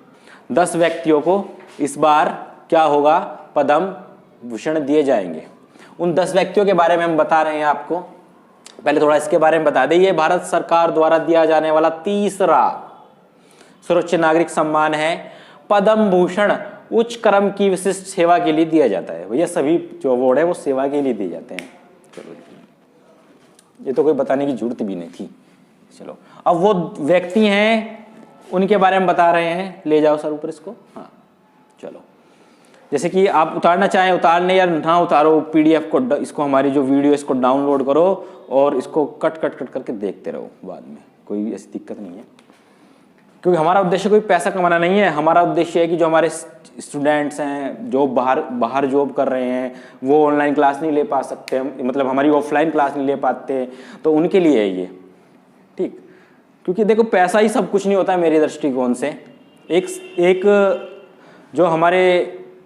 10 व्यक्तियों को इस बार क्या होगा, पद्म भूषण दिए जाएंगे। उन 10 व्यक्तियों के बारे में हम बता रहे हैं आपको। पहले थोड़ा इसके बारे में बता दें, ये भारत सरकार द्वारा दिया जाने वाला तीसरा सर्वोच्च नागरिक सम्मान है। पद्म भूषण उच्च क्रम की विशिष्ट सेवा के लिए दिया जाता है। भैया सभी जो अवार्ड है वो सेवा के लिए दिए जाते हैं। चलो ये तो कोई बताने की जरूरत भी नहीं थी। चलो अब वो व्यक्ति हैं उनके बारे में बता रहे हैं। ले जाओ सर ऊपर इसको। हाँ चलो, जैसे कि आप उतारना चाहें उतारने या ना उतारो पीडीएफ को, इसको हमारी जो वीडियो इसको डाउनलोड करो और इसको कट करके देखते रहो बाद में, कोई ऐसी दिक्कत नहीं है। क्योंकि हमारा उद्देश्य कोई पैसा कमाना नहीं है। हमारा उद्देश्य है कि जो हमारे स्टूडेंट्स हैं जो बाहर जॉब कर रहे हैं वो ऑनलाइन क्लास नहीं ले पा सकते, मतलब हमारी ऑफलाइन क्लास नहीं ले पाते, तो उनके लिए है ये। ठीक, क्योंकि देखो पैसा ही सब कुछ नहीं होता है मेरे दृष्टिकोण से। एक जो हमारे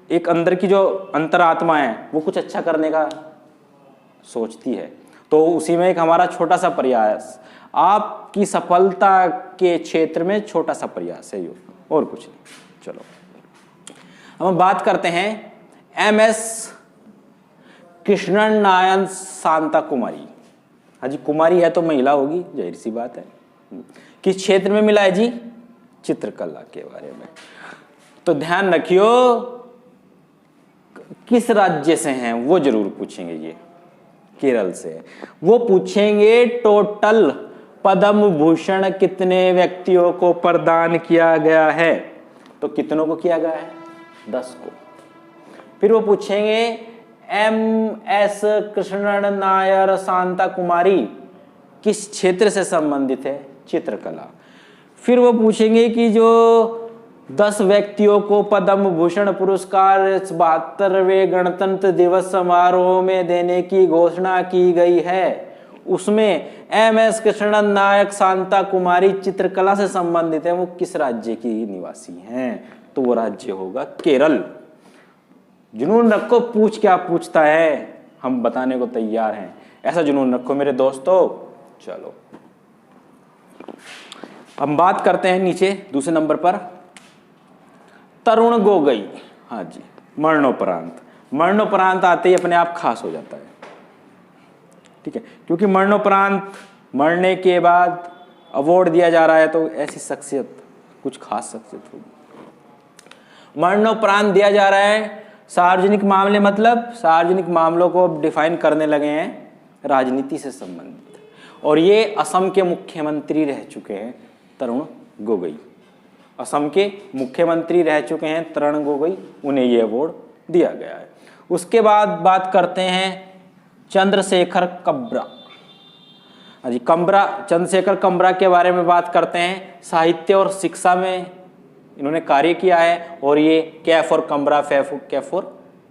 एक अंदर की जो अंतरात्मा है वो कुछ अच्छा करने का सोचती है, तो उसी में एक हमारा छोटा सा प्रयास, आपकी सफलता के क्षेत्र में छोटा सा प्रयास है, और कुछ नहीं। चलो हम बात करते हैं MS कृष्णन नारायण शांता कुमारी। हाँ जी, कुमारी है तो महिला होगी, जाहिर सी बात है। किस क्षेत्र में मिला है जी, चित्रकला के बारे में। तो ध्यान रखियो किस राज्य से हैं वो जरूर पूछेंगे, ये केरल से। वो पूछेंगे टोटल पद्म भूषण कितने व्यक्तियों को प्रदान किया गया है, तो कितनों को किया गया है, 10 को। फिर वो पूछेंगे MS कृष्णन नायर शांता कुमारी किस क्षेत्र से संबंधित है, चित्रकला। फिर वो पूछेंगे कि जो 10 व्यक्तियों को पद्म भूषण पुरस्कार 72वें गणतंत्र दिवस समारोह में देने की घोषणा की गई है, उसमें MS कृष्णन नायक शांता कुमारी चित्रकला से संबंधित है, वो किस राज्य की निवासी हैं, तो वो राज्य होगा केरल। जुनून रखो, पूछ क्या पूछता है हम बताने को तैयार हैं, ऐसा जुनून रखो मेरे दोस्तों। चलो हम बात करते हैं नीचे दूसरे नंबर पर तरुण गोगोई। हाँ जी, मरणोपरांत आते ही अपने आप खास हो जाता है। ठीक है, क्योंकि मरणोपरांत, मरने के बाद अवार्ड दिया जा रहा है, तो ऐसी शख्सियत, कुछ खास शख्सियत होगी। मरणोपरांत दिया जा रहा है, सार्वजनिक मामले, मतलब सार्वजनिक मामलों को डिफाइन करने लगे हैं राजनीति से संबंधित, और ये असम के मुख्यमंत्री रह चुके हैं तरुण गोगोई। असम के मुख्यमंत्री रह चुके हैं तरुण गोगोई, उन्हें ये अवार्ड दिया गया है। उसके बाद बात करते हैं चंद्रशेखर कम्बरा। जी चंद्रशेखर कम्बरा के बारे में बात करते हैं। साहित्य और शिक्षा में इन्होंने कार्य किया है, और ये के फॉर कम्बरा, के फॉर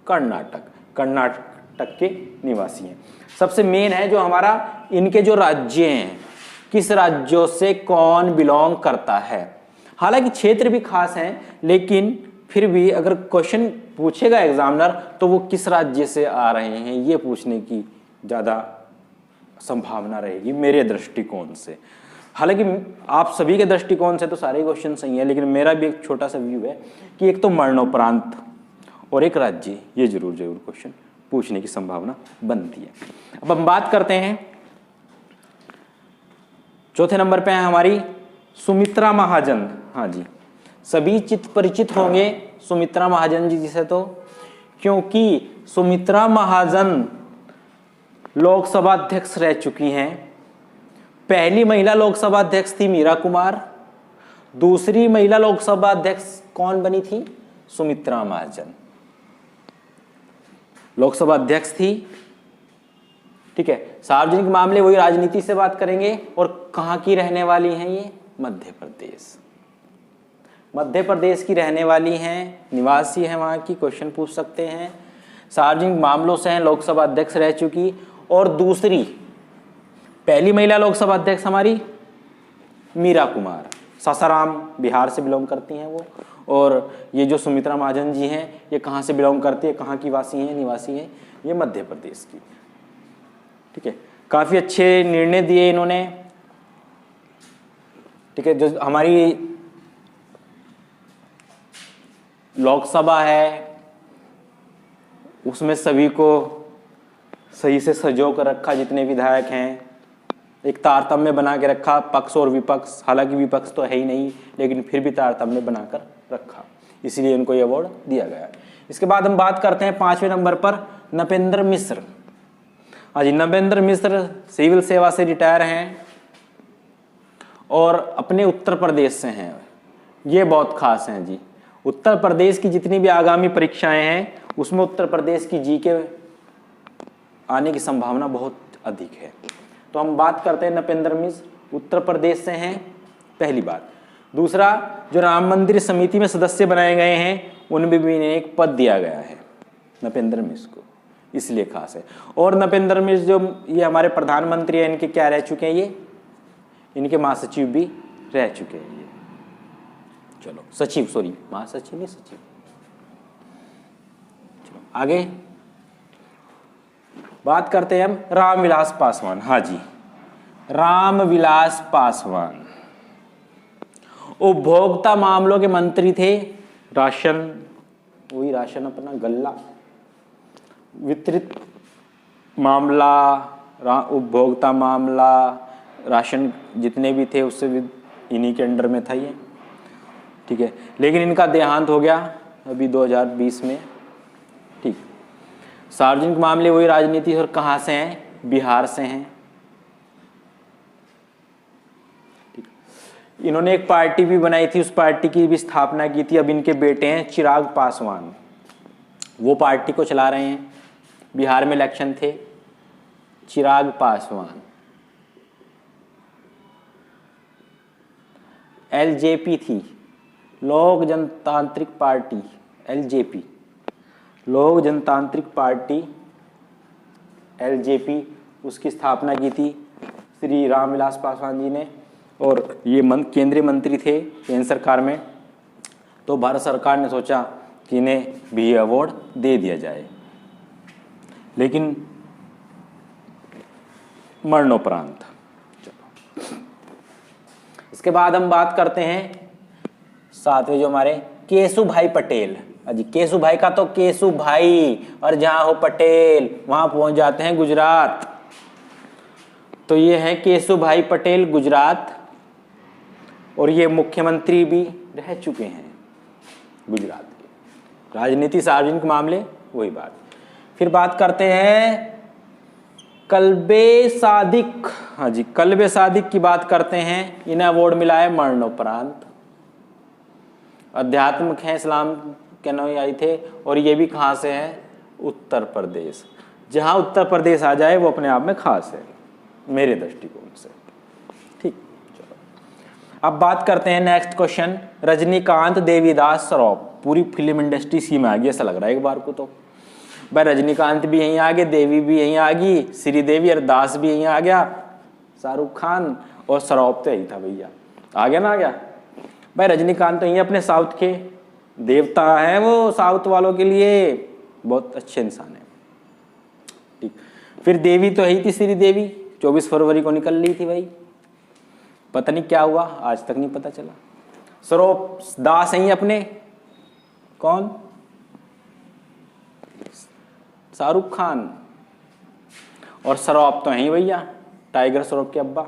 कर्नाटक के निवासी हैं। सबसे मेन है जो हमारा इनके जो राज्य हैं, किस राज्यों से कौन बिलोंग करता है। हालांकि क्षेत्र भी खास हैं, लेकिन फिर भी अगर क्वेश्चन पूछेगा एग्जामिनर तो वो किस राज्य से आ रहे हैं ये पूछने की ज़्यादा संभावना रहेगी मेरे दृष्टिकोण से। हालांकि आप सभी के दृष्टिकोण से तो सारे क्वेश्चन सही हैं, लेकिन मेरा भी एक छोटा सा व्यू है कि एक तो मरणोपरांत और एक राज्य, ये जरूर क्वेश्चन पूछने की संभावना बनती है। अब हम बात करते हैं चौथे नंबर पे है हमारी सुमित्रा महाजन। हाँ जी, सभी परिचित होंगे सुमित्रा महाजन जी से, तो क्योंकि सुमित्रा महाजन लोकसभा अध्यक्ष रह चुकी हैं। पहली महिला लोकसभा अध्यक्ष थी मीरा कुमार, दूसरी महिला लोकसभा अध्यक्ष कौन बनी थी, सुमित्रा महाजन लोकसभा अध्यक्ष थी। ठीक है। सार्वजनिक मामले वही राजनीति से बात करेंगे। और कहाँ की रहने वाली हैं ये? मध्य प्रदेश। मध्य प्रदेश की रहने वाली हैं, निवासी हैं वहाँ की, क्वेश्चन पूछ सकते हैं। सार्वजनिक मामलों से हैं, लोकसभा अध्यक्ष रह चुकी। और दूसरी, पहली महिला लोकसभा अध्यक्ष हमारी मीरा कुमार, सासाराम बिहार से बिलोंग करती हैं वो। और ये जो सुमित्रा महाजन जी हैं, ये कहाँ से बिलोंग करती है, कहाँ की वासी हैं, निवासी हैं? ये मध्य प्रदेश की। ठीक है, काफ़ी अच्छे निर्णय दिए इन्होंने। ठीक है, जो हमारी लोकसभा है उसमें सभी को सही से सजो कर रखा, जितने विधायक हैं, एक तारतम्य बना के रखा, पक्ष और विपक्ष। हालांकि विपक्ष तो है ही नहीं, लेकिन फिर भी तारतम्य बनाकर रखा, इसीलिए इनको ये अवार्ड दिया गया। इसके बाद हम बात करते हैं 5वें नंबर पर नपेंद्र मिश्र। हाँ जी, नपेंद्र मिश्र सिविल सेवा से रिटायर हैं और अपने उत्तर प्रदेश से हैं। ये बहुत खास हैं जी। उत्तर प्रदेश की जितनी भी आगामी परीक्षाएं हैं उसमें उत्तर प्रदेश की जीके आने की संभावना बहुत अधिक है। तो हम बात करते हैं नपेंद्र मिश्र उत्तर प्रदेश से हैं, पहली बात। दूसरा, जो राम मंदिर समिति में सदस्य बनाए गए हैं उनमें भी इन्हें एक पद दिया गया है नपेंद्र मिश्र को, इसलिए खास है। और नपेंद्र मिश्र जो ये हमारे प्रधानमंत्री हैं, इनके क्या रह चुके हैं, ये इनके महासचिव भी रह चुके हैं ये। चलो सचिव, सॉरी महासचिव नहीं, सचिव। चलो आगे बात करते हैं हम रामविलास पासवान। हाँ जी, रामविलास पासवान उपभोक्ता मामलों के मंत्री थे। राशन, वही राशन अपना गल्ला, वितरित मामला, उपभोक्ता मामला, राशन जितने भी थे उससे भी इन्हीं के अंडर में था ये। ठीक है, लेकिन इनका देहांत हो गया अभी 2020 में। ठीक, सार्वजनिक मामले वही राजनीति। और कहाँ से हैं? बिहार से हैं। ठीक, इन्होंने एक पार्टी भी बनाई थी, उस पार्टी की भी स्थापना की थी। अब इनके बेटे हैं चिराग पासवान, वो पार्टी को चला रहे हैं। बिहार में इलेक्शन थे, चिराग पासवान। एलजेपी थी, लोक जनतांत्रिक पार्टी, एलजेपी, लोक जनतांत्रिक पार्टी, एलजेपी, उसकी स्थापना की थी श्री रामविलास पासवान जी ने। और ये केंद्रीय मंत्री थे केंद्र सरकार में। तो भारत सरकार ने सोचा कि इन्हें भी अवार्ड दे दिया जाए, लेकिन मरणोपरांत। इसके बाद हम बात करते हैं सातवें, जो हमारे केशु भाई पटेल। अजी केशु भाई का तो केशु भाई, और जहां हो पटेल वहां पहुंच जाते हैं गुजरात। तो ये है केशु भाई पटेल गुजरात, और ये मुख्यमंत्री भी रह चुके हैं गुजरात के। राजनीति, सार्वजनिक मामले, वही बात। फिर बात करते हैं कल्बे सादिक। हाँ जी, कल्बे सादिक की बात करते हैं। इन्हें अवार्ड मिला है मरणोपरांत। अध्यात्मक हैं, इस्लाम के अनुयायी थे। और ये भी कहाँ से हैं? उत्तर प्रदेश। जहाँ उत्तर प्रदेश आ जाए वो अपने आप में खास है मेरे दृष्टिकोण से। ठीक, चलो अब बात करते हैं नेक्स्ट क्वेश्चन, रजनीकांत देवीदास सरोफ। पूरी फिल्म इंडस्ट्री इसी में आ गई, ऐसा लग रहा है एक बार को। तो भाई रजनीकांत भी यहीं आ गए, देवी भी यहीं आ गई, श्रीदेवी और दास भी यहीं आ गया, शाहरुख खान, और सरोफ तो यही था भैया। आ गया ना, आ गया भाई। रजनीकांत तो यहीं अपने साउथ के देवता हैं, वो साउथ वालों के लिए बहुत अच्छे इंसान है। ठीक, फिर देवी तो यही थी, श्रीदेवी 24 फरवरी को निकल ली थी भाई, पता नहीं क्या हुआ, आज तक नहीं पता चला। सरोफ दास यहीं अपने, कौन? शाहरुख खान। और सरोफ तो हैं भैया, टाइगर श्रॉफ के अब्बा।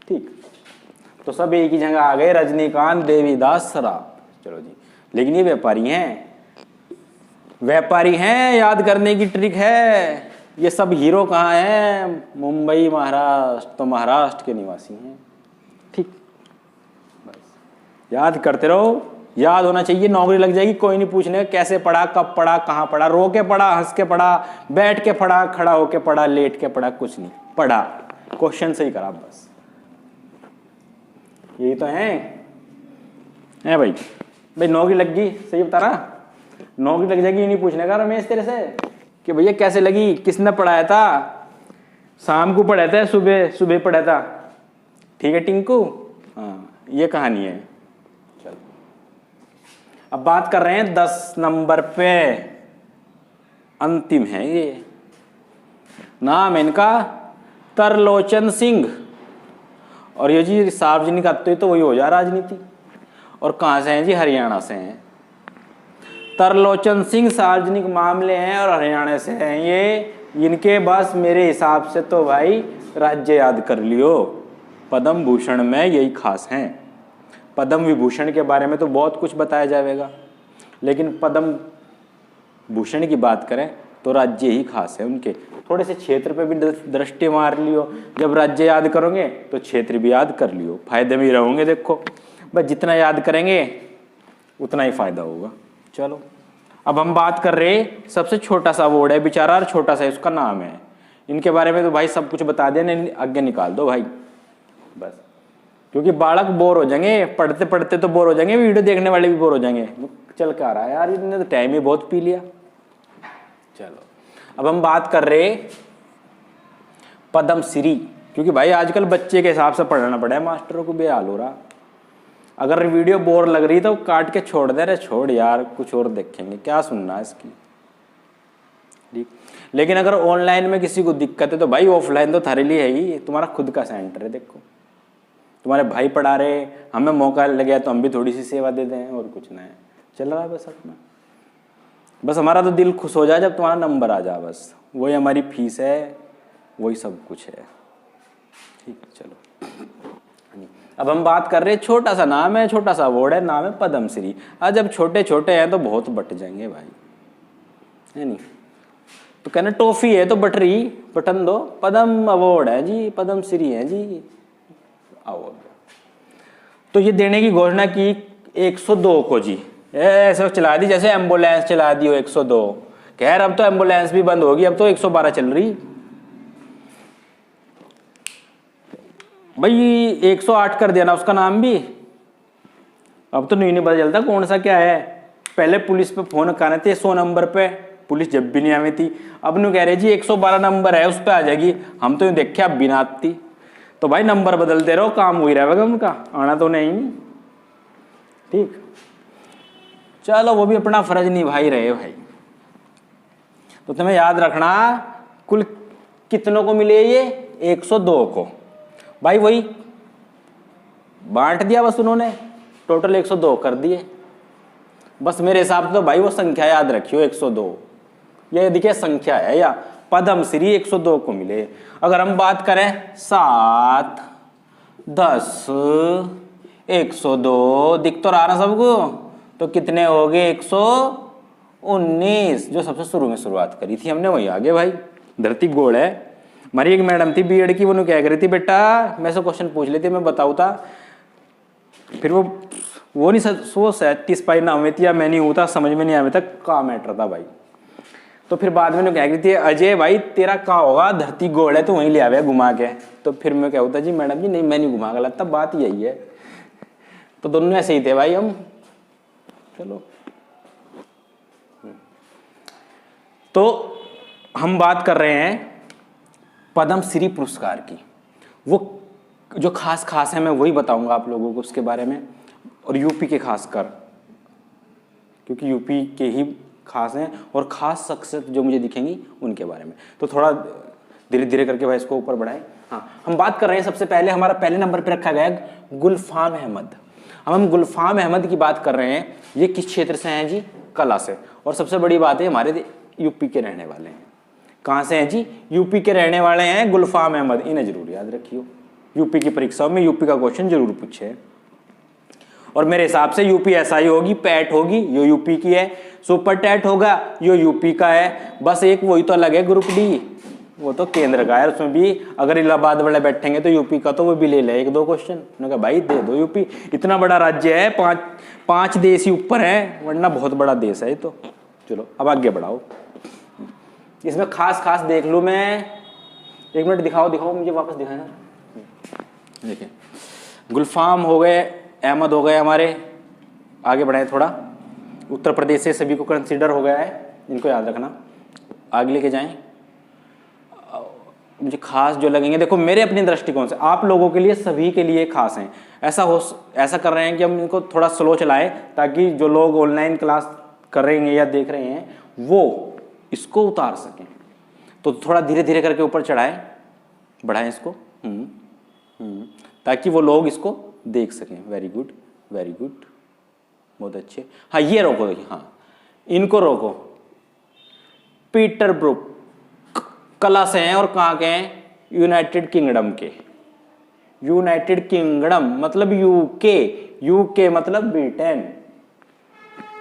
ठीक, तो सब एक ही जगह आ गए, रजनीकांत देवीदास सरोफ। चलो जी, लेकिन ये व्यापारी हैं, व्यापारी हैं, याद करने की ट्रिक है। ये सब हीरो कहाँ हैं? मुंबई, महाराष्ट्र। तो महाराष्ट्र के निवासी हैं। ठीक, बस याद करते रहो, याद होना चाहिए, नौकरी लग जाएगी, कोई नहीं पूछने कैसे पढ़ा, कब पढ़ा, कहाँ पढ़ा, रो के पढ़ा, हंस के पढ़ा, बैठ के पढ़ा, खड़ा होके पढ़ा, लेट के पढ़ा, कुछ नहीं, पढ़ा, क्वेश्चन सही करा बस। यही तो है भाई। भाई नौकरी लग गई, सही बता रहा, नौकरी लग जाएगी, नहीं पूछने का रमेश तेरे से कि भैया कैसे लगी, किसने पढ़ाया था, शाम को पढ़ाया था, सुबह पढ़ाया था, ठीक है टिंकू। हाँ ये कहानी है। चलो अब बात कर रहे हैं 10 नंबर पे, अंतिम है ये, नाम इनका तरलोचन सिंह, और ये जी सार्वजनिक आते हुए तो वही हो जा राजनीति। और कहाँ से हैं जी, हरियाणा से हैं। तरलोचन सिंह सार्वजनिक मामले हैं और हरियाणा से हैं ये। इनके बस मेरे हिसाब से तो भाई राज्य याद कर लियो, पद्म भूषण में यही खास हैं। पद्म विभूषण के बारे में तो बहुत कुछ बताया जाएगा, लेकिन पद्म भूषण की बात करें तो राज्य ही खास है उनके। थोड़े से क्षेत्र पे भी दृष्टि मार लियो, जब राज्य याद करोगे तो क्षेत्र भी याद कर लियो, फायदे में ही रहोगे। देखो बस जितना याद करेंगे उतना ही फायदा होगा। चलो अब हम बात कर रहे, सबसे छोटा सा वर्ड है बेचारा, और छोटा सा उसका नाम है। इनके बारे में तो भाई सब कुछ बता दिया, आगे निकाल दो भाई बस, क्योंकि बालक बोर हो जाएंगे, पढ़ते पढ़ते तो बोर हो जाएंगे, वीडियो देखने वाले भी बोर हो जाएंगे। चल के आ रहा है यार, इन्होंने तो टाइम ही बहुत पी लिया। चलो अब हम बात कर रहे पद्मश्री, क्योंकि भाई आजकल बच्चे के हिसाब से पढ़ना पड़ा है, मास्टरों को बेहाल हो रहा। अगर वीडियो बोर लग रही तो काट के छोड़ दे रहे, छोड़ यार कुछ और देखेंगे, क्या सुनना है इसकी, ठीक। लेकिन अगर ऑनलाइन में किसी को दिक्कत है तो भाई ऑफलाइन तो थारे लिए है ही, तुम्हारा खुद का सेंटर है। देखो तुम्हारे भाई पढ़ा रहे, हमें मौका लग गया तो हम भी थोड़ी सी सेवा दे दें, और कुछ नहीं चल रहा है बस अपना। बस हमारा तो दिल खुश हो जाए जब तुम्हारा नंबर आ जाए, बस वही हमारी फीस है, वही सब कुछ है, ठीक। चलो अब हम बात कर रहे हैं, छोटा सा नाम है, छोटा सा वर्ड है, नाम है पद्मश्री। आज जब छोटे छोटे हैं तो बहुत बट जाएंगे भाई, है नहीं। तो कहना टॉफी है तो बटरी बटन दो, पद्म अवार्ड है जी, पद्मश्री है जी अवार्ड। तो ये देने की घोषणा की 102 को जी, ऐसे चला दी जैसे एम्बुलेंस चला दी हो 102। खैर अब तो एम्बुलेंस भी बंद होगी, अब तो 112 चल रही भाई। 108 कर देना उसका नाम भी, अब तो नहीं पता चलता कौन सा क्या है। पहले पुलिस पे फोन करने थे 100 नंबर पे, पुलिस जब भी नहीं आवी थी। अब नु कह रहे जी 112 नंबर है उस पे आ जाएगी, हम तो देखे अब बिना आती। तो भाई नंबर बदलते रहो, काम वही रहेगा उनका, आना तो नहीं, ठीक। चलो वो भी अपना फर्ज निभाई रहे भाई। तो तुम्हें याद रखना कुल कितनों को मिले ये, 102 को भाई, वही बांट दिया बस उन्होंने, टोटल 102 कर दिए। बस मेरे हिसाब से तो भाई वो संख्या याद रखियो 102, ये देखिए संख्या है, या पद्मश्री 102 को मिले। अगर हम बात करें 7, 10, 102 दिख तो रहा ना सबको, तो कितने हो गए 119, जो सबसे शुरू में शुरुआत करी थी हमने वही आगे भाई। धरती गोल है। हमारी एक मैडम थी बीएड की, वो क्या कह रही थी, बेटा मैं से क्वेश्चन पूछ लेती, मैं बताऊँ था, फिर वो नहीं सो सेटिस्फाई ना हुई थी, या मैं नहीं होता समझ में नहीं आया था क्या मैटर था भाई। तो फिर बाद में कह रही थी, अजय भाई तेरा क्या होगा, धरती गोल है तो वहीं ले आवे घुमा के। तो फिर मैं क्या होता जी मैडम जी नहीं मैं नहीं घुमा गलत, तब बात यही है। तो दोनों ऐसे ही थे भाई हम। चलो तो हम बात कर रहे हैं पद्मश्री पुरस्कार की, वो जो खास है मैं वही बताऊंगा आप लोगों को उसके बारे में, और यूपी के खासकर, क्योंकि यूपी के ही खास हैं और खास शख्सियत जो मुझे दिखेंगी उनके बारे में। तो थोड़ा धीरे धीरे करके भाई इसको ऊपर बढ़ाएं। हाँ हम बात कर रहे हैं, सबसे पहले हमारा पहले नंबर पे रखा गया है गुलफाम अहमद। हम गुलफाम अहमद की बात कर रहे हैं। ये किस क्षेत्र से हैं जी, कला से। और सबसे बड़ी बात है हमारे यूपी के रहने वाले हैं। कहाँ से हैं जी, यूपी के रहने वाले हैं गुलफाम अहमद, इन्हें जरूर याद रखियो, यूपी की परीक्षाओं में यूपी का क्वेश्चन जरूर पूछे। और मेरे हिसाब से यूपी एसआई होगी, पैट होगी, यो यूपी की है, सुपर टैट होगा, यो यूपी का है, बस एक वही तो अलग है ग्रुप डी, वो तो केंद्र का है, उसमें भी अगर इलाहाबाद वाले बैठेंगे तो यूपी का तो वो भी ले ले 1-2 क्वेश्चन। उन्होंने कहा भाई दे दो यूपी, इतना बड़ा राज्य है, 5 देश ही ऊपर है, वरना बहुत बड़ा देश है ये तो। चलो अब आगे बढ़ाओ, इसमें खास खास देख लूँ मैं, 1 मिनट दिखाओ मुझे, वापस दिखाए ना। देखिए गुलफाम हो गए, अहमद हो गए हमारे, आगे बढ़ाए थोड़ा। उत्तर प्रदेश से सभी को कंसीडर हो गया है, इनको याद रखना, आगे लेके जाएं। मुझे खास जो लगेंगे, देखो मेरे अपने दृष्टिकोण से, आप लोगों के लिए सभी के लिए खास हैं। ऐसा कर रहे हैं कि हम इनको थोड़ा स्लो चलाएं, ताकि जो लोग ऑनलाइन क्लास कर रहे हैं या देख रहे हैं वो इसको उतार सकें। तो थोड़ा धीरे धीरे करके ऊपर बढ़ाएं इसको, ताकि वो लोग इसको देख सकें। वेरी गुड, वेरी गुड, बहुत अच्छे। हाँ ये रोको, देखिए, हाँ इनको रोको। पीटरब्रुक कला से हैं और कहाँ के हैं? यूनाइटेड किंगडम के। यूनाइटेड किंगडम मतलब यूके, यूके मतलब ब्रिटेन,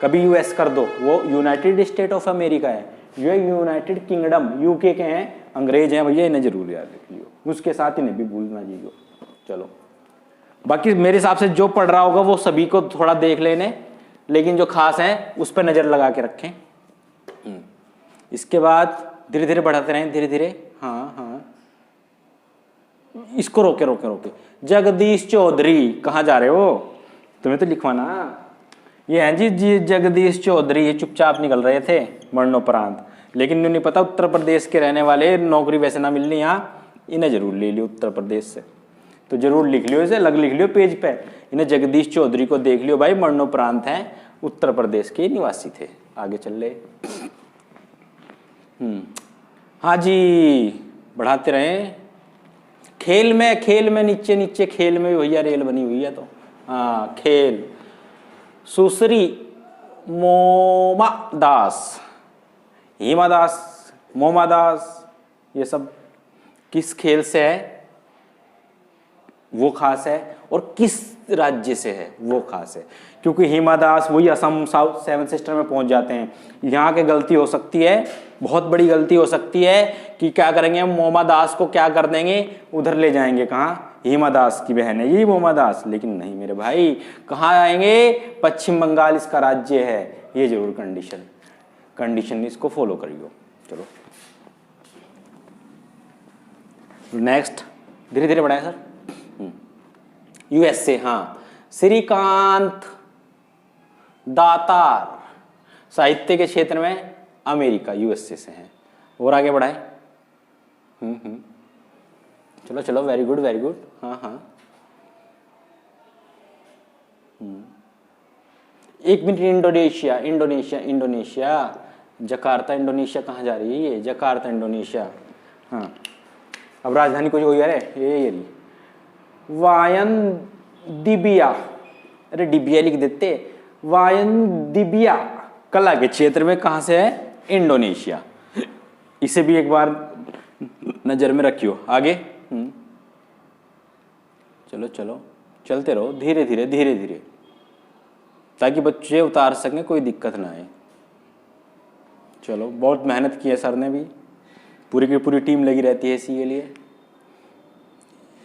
कभी यूएस कर दो, वो यूनाइटेड स्टेट ऑफ अमेरिका है, ये यूनाइटेड किंगडम यूके के हैं, अंग्रेज हैं भैया, इन्हें जरूर याद रख लियो, उसके साथ इन्हें भी भूलना चाहिए। चलो बाकी मेरे हिसाब से जो पढ़ रहा होगा वो सभी को थोड़ा देख लेने, लेकिन जो खास हैं उस पर नजर लगा के रखें। इसके बाद धीरे धीरे बढ़ाते रहें, धीरे धीरे। हाँ हाँ, इसको रोके रोके रोके। जगदीश चौधरी, कहाँ जा रहे हो? तुम्हें तो लिखवाना। ये हैं जी जगदीश चौधरी, ये चुपचाप निकल रहे थे मरणोपरांत, लेकिन इन्हें नहीं पता उत्तर प्रदेश के रहने वाले, नौकरी वैसे ना मिलनी यहाँ, इन्हें जरूर ले लियो उत्तर प्रदेश से, तो जरूर लिख लियो इसे, अलग लिख लियो पेज पे। इन्हें जगदीश चौधरी को देख लियो भाई, मरणोपरांत हैं, उत्तर प्रदेश के निवासी थे। आगे चल ले। हाँ जी, बढ़ाते रहें। खेल में नीचे नीचे, खेल में भी भैया रेल बनी हुई है, तो हाँ खेल। सुश्री मोमा दास, हिमा दास, मोमा दास, ये सब किस खेल से है वो खास है, और किस राज्य से है वो खास है, क्योंकि हिमा दास वही असम साउथ 7 सिस्टर में पहुंच जाते हैं। यहाँ के गलती हो सकती है, बहुत बड़ी गलती हो सकती है कि क्या करेंगे, मोमा दास को क्या कर देंगे, उधर ले जाएंगे, कहाँ? हिमा दास की बहन है ये मोमा दास, लेकिन नहीं मेरे भाई, कहाँ आएंगे? पश्चिम बंगाल इसका राज्य है, ये जरूर कंडीशन इसको फॉलो करियो। चलो नेक्स्ट, धीरे धीरे बढ़ाएं सर। यूएसए, हाँ श्रीकांत दातार, साहित्य के क्षेत्र में अमेरिका, यूएसए से हैं। और आगे बढ़ाएं। चलो चलो, वेरी गुड वेरी गुड। हाँ हाँ, 1 minute. Indonesia, Indonesia, Indonesia, Jakarta Indonesia, कहाँ जा रही है ये? Jakarta Indonesia. हाँ अब राजधानी कुछ हुई है, ये रही वायनदिबिया, अरे डिबिया लिख देते, वायनदिबिया कला के क्षेत्र में, कहाँ से है? इंडोनेशिया। इसे भी एक बार नजर में रखियो। आगे चलो चलो, चलते रहो धीरे धीरे धीरे धीरे, ताकि बच्चे उतार सकें, कोई दिक्कत ना आए। चलो बहुत मेहनत की है सर ने भी, पूरी की पूरी टीम लगी रहती है इसी के लिए,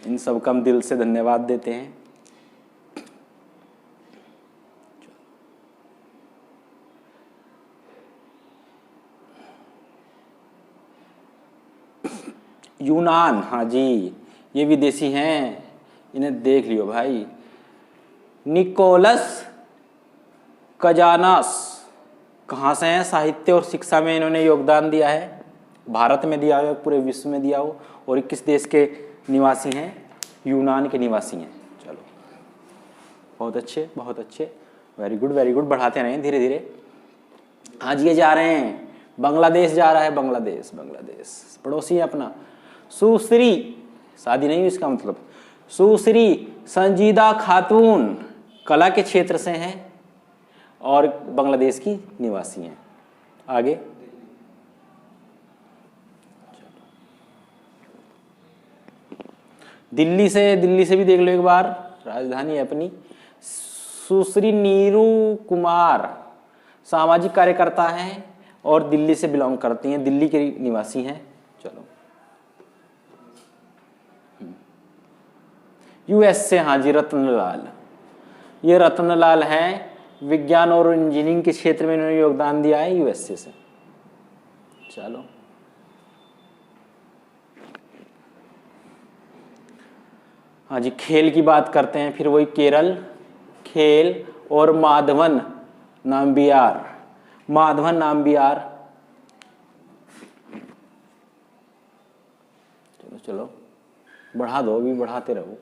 इन सब का हम दिल से धन्यवाद देते हैं। यूनान, हाँ जी ये विदेशी हैं, इन्हें देख लियो भाई। निकोलस कजानास, कहाँ से हैं? साहित्य और शिक्षा में इन्होंने योगदान दिया है, भारत में दिया हो, पूरे विश्व में दिया हो, और किस देश के निवासी हैं? यूनान के निवासी हैं। चलो बहुत अच्छे बहुत अच्छे, वेरी गुड वेरी गुड, बढ़ाते रहें धीरे धीरे। हाँ जी ये जा रहे हैं, बांग्लादेश जा रहा है, बांग्लादेश, बांग्लादेश पड़ोसी है अपना। सुश्री, शादी नहीं हुई इसका मतलब, सुश्री संजीदा खातून कला के क्षेत्र से हैं और बांग्लादेश की निवासी हैं। आगे दिल्ली से भी देख लो एक बार, राजधानी है अपनी। सुश्री नीरू कुमार सामाजिक कार्यकर्ता हैं और दिल्ली से बिलोंग करती हैं, दिल्ली के निवासी हैं। चलो यूएस से, हाँ जी, रत्नलाल। ये रत्नलाल हैं, विज्ञान और इंजीनियरिंग के क्षेत्र में इन्होंने योगदान दिया है यूएसए से। चलो हाँ जी, खेल की बात करते हैं फिर। वही केरल, खेल और माधवन नाम्बियार। माधवन नाम्बियार, चलो चलो बढ़ा दो, अभी बढ़ाते रहो।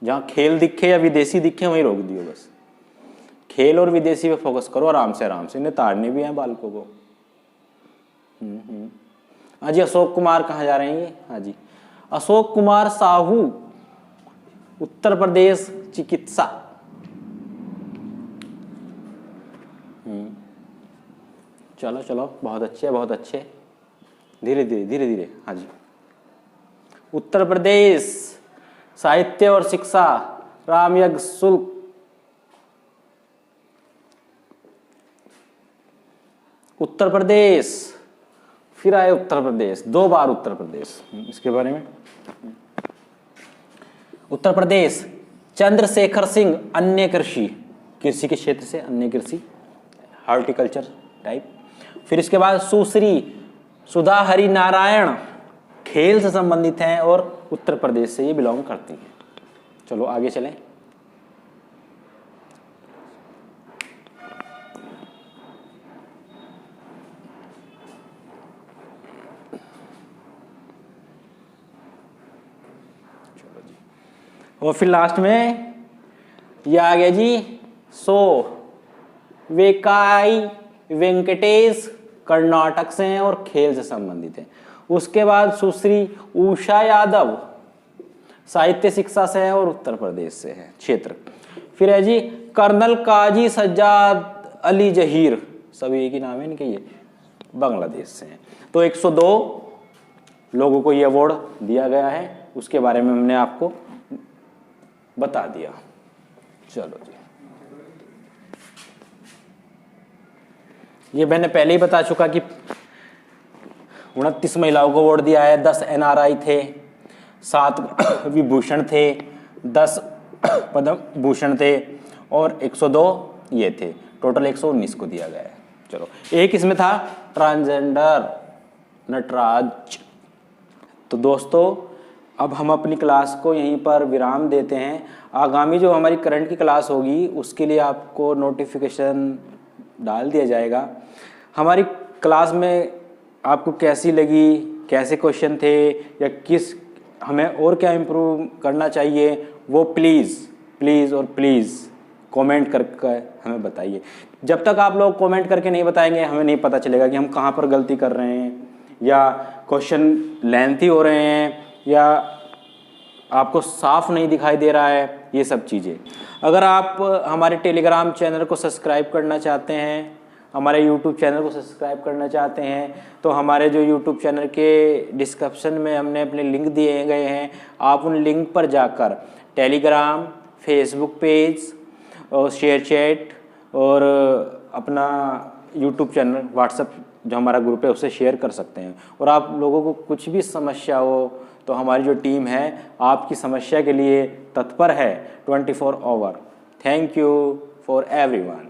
जहाँ खेल दिखे या विदेशी दिखे वहीं रोक दियो बस। खेल और विदेशी पे फोकस करो आराम से, आराम से। इन्हें ताड़ने भी हैं बालकों को। हाँ जी, अशोक कुमार कहाँ जा रहे हैं ये? हाँ जी, अशोक कुमार साहू, उत्तर प्रदेश, चिकित्सा। चलो चलो, बहुत अच्छे, बहुत अच्छे। धीरे धीरे धीरे धीरे। हाँ जी, उत्तर प्रदेश, साहित्य और शिक्षा, रामयज्ञ शुल्क। उत्तर प्रदेश, फिर आए उत्तर प्रदेश, 2 बार उत्तर प्रदेश। इसके बारे में, उत्तर प्रदेश, चंद्रशेखर सिंह, अन्य कृषि, कृषि के क्षेत्र से, अन्य कृषि, हॉर्टिकल्चर टाइप। फिर इसके बाद सुश्री सुधा हरि नारायण, खेल से संबंधित हैं और उत्तर प्रदेश से ये बिलोंग करती हैं। चलो आगे चलें। चलो जी, और फिर लास्ट में ये आ गया जी, वेकाई वेंकटेश, कर्नाटक से हैं और खेल से संबंधित हैं। उसके बाद सुश्री उषा यादव, साहित्य शिक्षा से है और उत्तर प्रदेश से है क्षेत्र। फिर है जी कर्नल काजी सज्जाद अली जहीर, सभी एक ही नाम है इनके, ये बांग्लादेश से हैं। तो 102 लोगों को ये अवार्ड दिया गया है, उसके बारे में हमने आपको बता दिया। चलो जी, ये मैंने पहले ही बता चुका कि 29 महिलाओं को अवार्ड दिया है, 10 NRI थे, 7 विभूषण थे, 10 पद्म भूषण थे और 102 ये थे। टोटल 119 को दिया गया है। चलो, एक इसमें था ट्रांसजेंडर नटराज। तो दोस्तों, अब हम अपनी क्लास को यहीं पर विराम देते हैं। आगामी जो हमारी करंट की क्लास होगी उसके लिए आपको नोटिफिकेशन डाल दिया जाएगा। हमारी क्लास में आपको कैसी लगी, कैसे क्वेश्चन थे, या किस हमें और क्या इम्प्रूव करना चाहिए, वो प्लीज़ और प्लीज़ कमेंट करके हमें बताइए। जब तक आप लोग कमेंट करके नहीं बताएंगे, हमें नहीं पता चलेगा कि हम कहाँ पर गलती कर रहे हैं, या क्वेश्चन लेंथी हो रहे हैं, या आपको साफ नहीं दिखाई दे रहा है, ये सब चीज़ें। अगर आप हमारे टेलीग्राम चैनल को सब्सक्राइब करना चाहते हैं, हमारे यूट्यूब चैनल को सब्सक्राइब करना चाहते हैं, तो हमारे जो यूट्यूब चैनल के डिस्क्रिप्शन में हमने अपने लिंक दिए गए हैं, आप उन लिंक पर जाकर टेलीग्राम, फेसबुक पेज और शेयर चैट और अपना यूट्यूब चैनल, व्हाट्सएप जो हमारा ग्रुप है उससे शेयर कर सकते हैं। और आप लोगों को कुछ भी समस्या हो तो हमारी जो टीम है आपकी समस्या के लिए तत्पर है 24 hour. Thank you for everyone.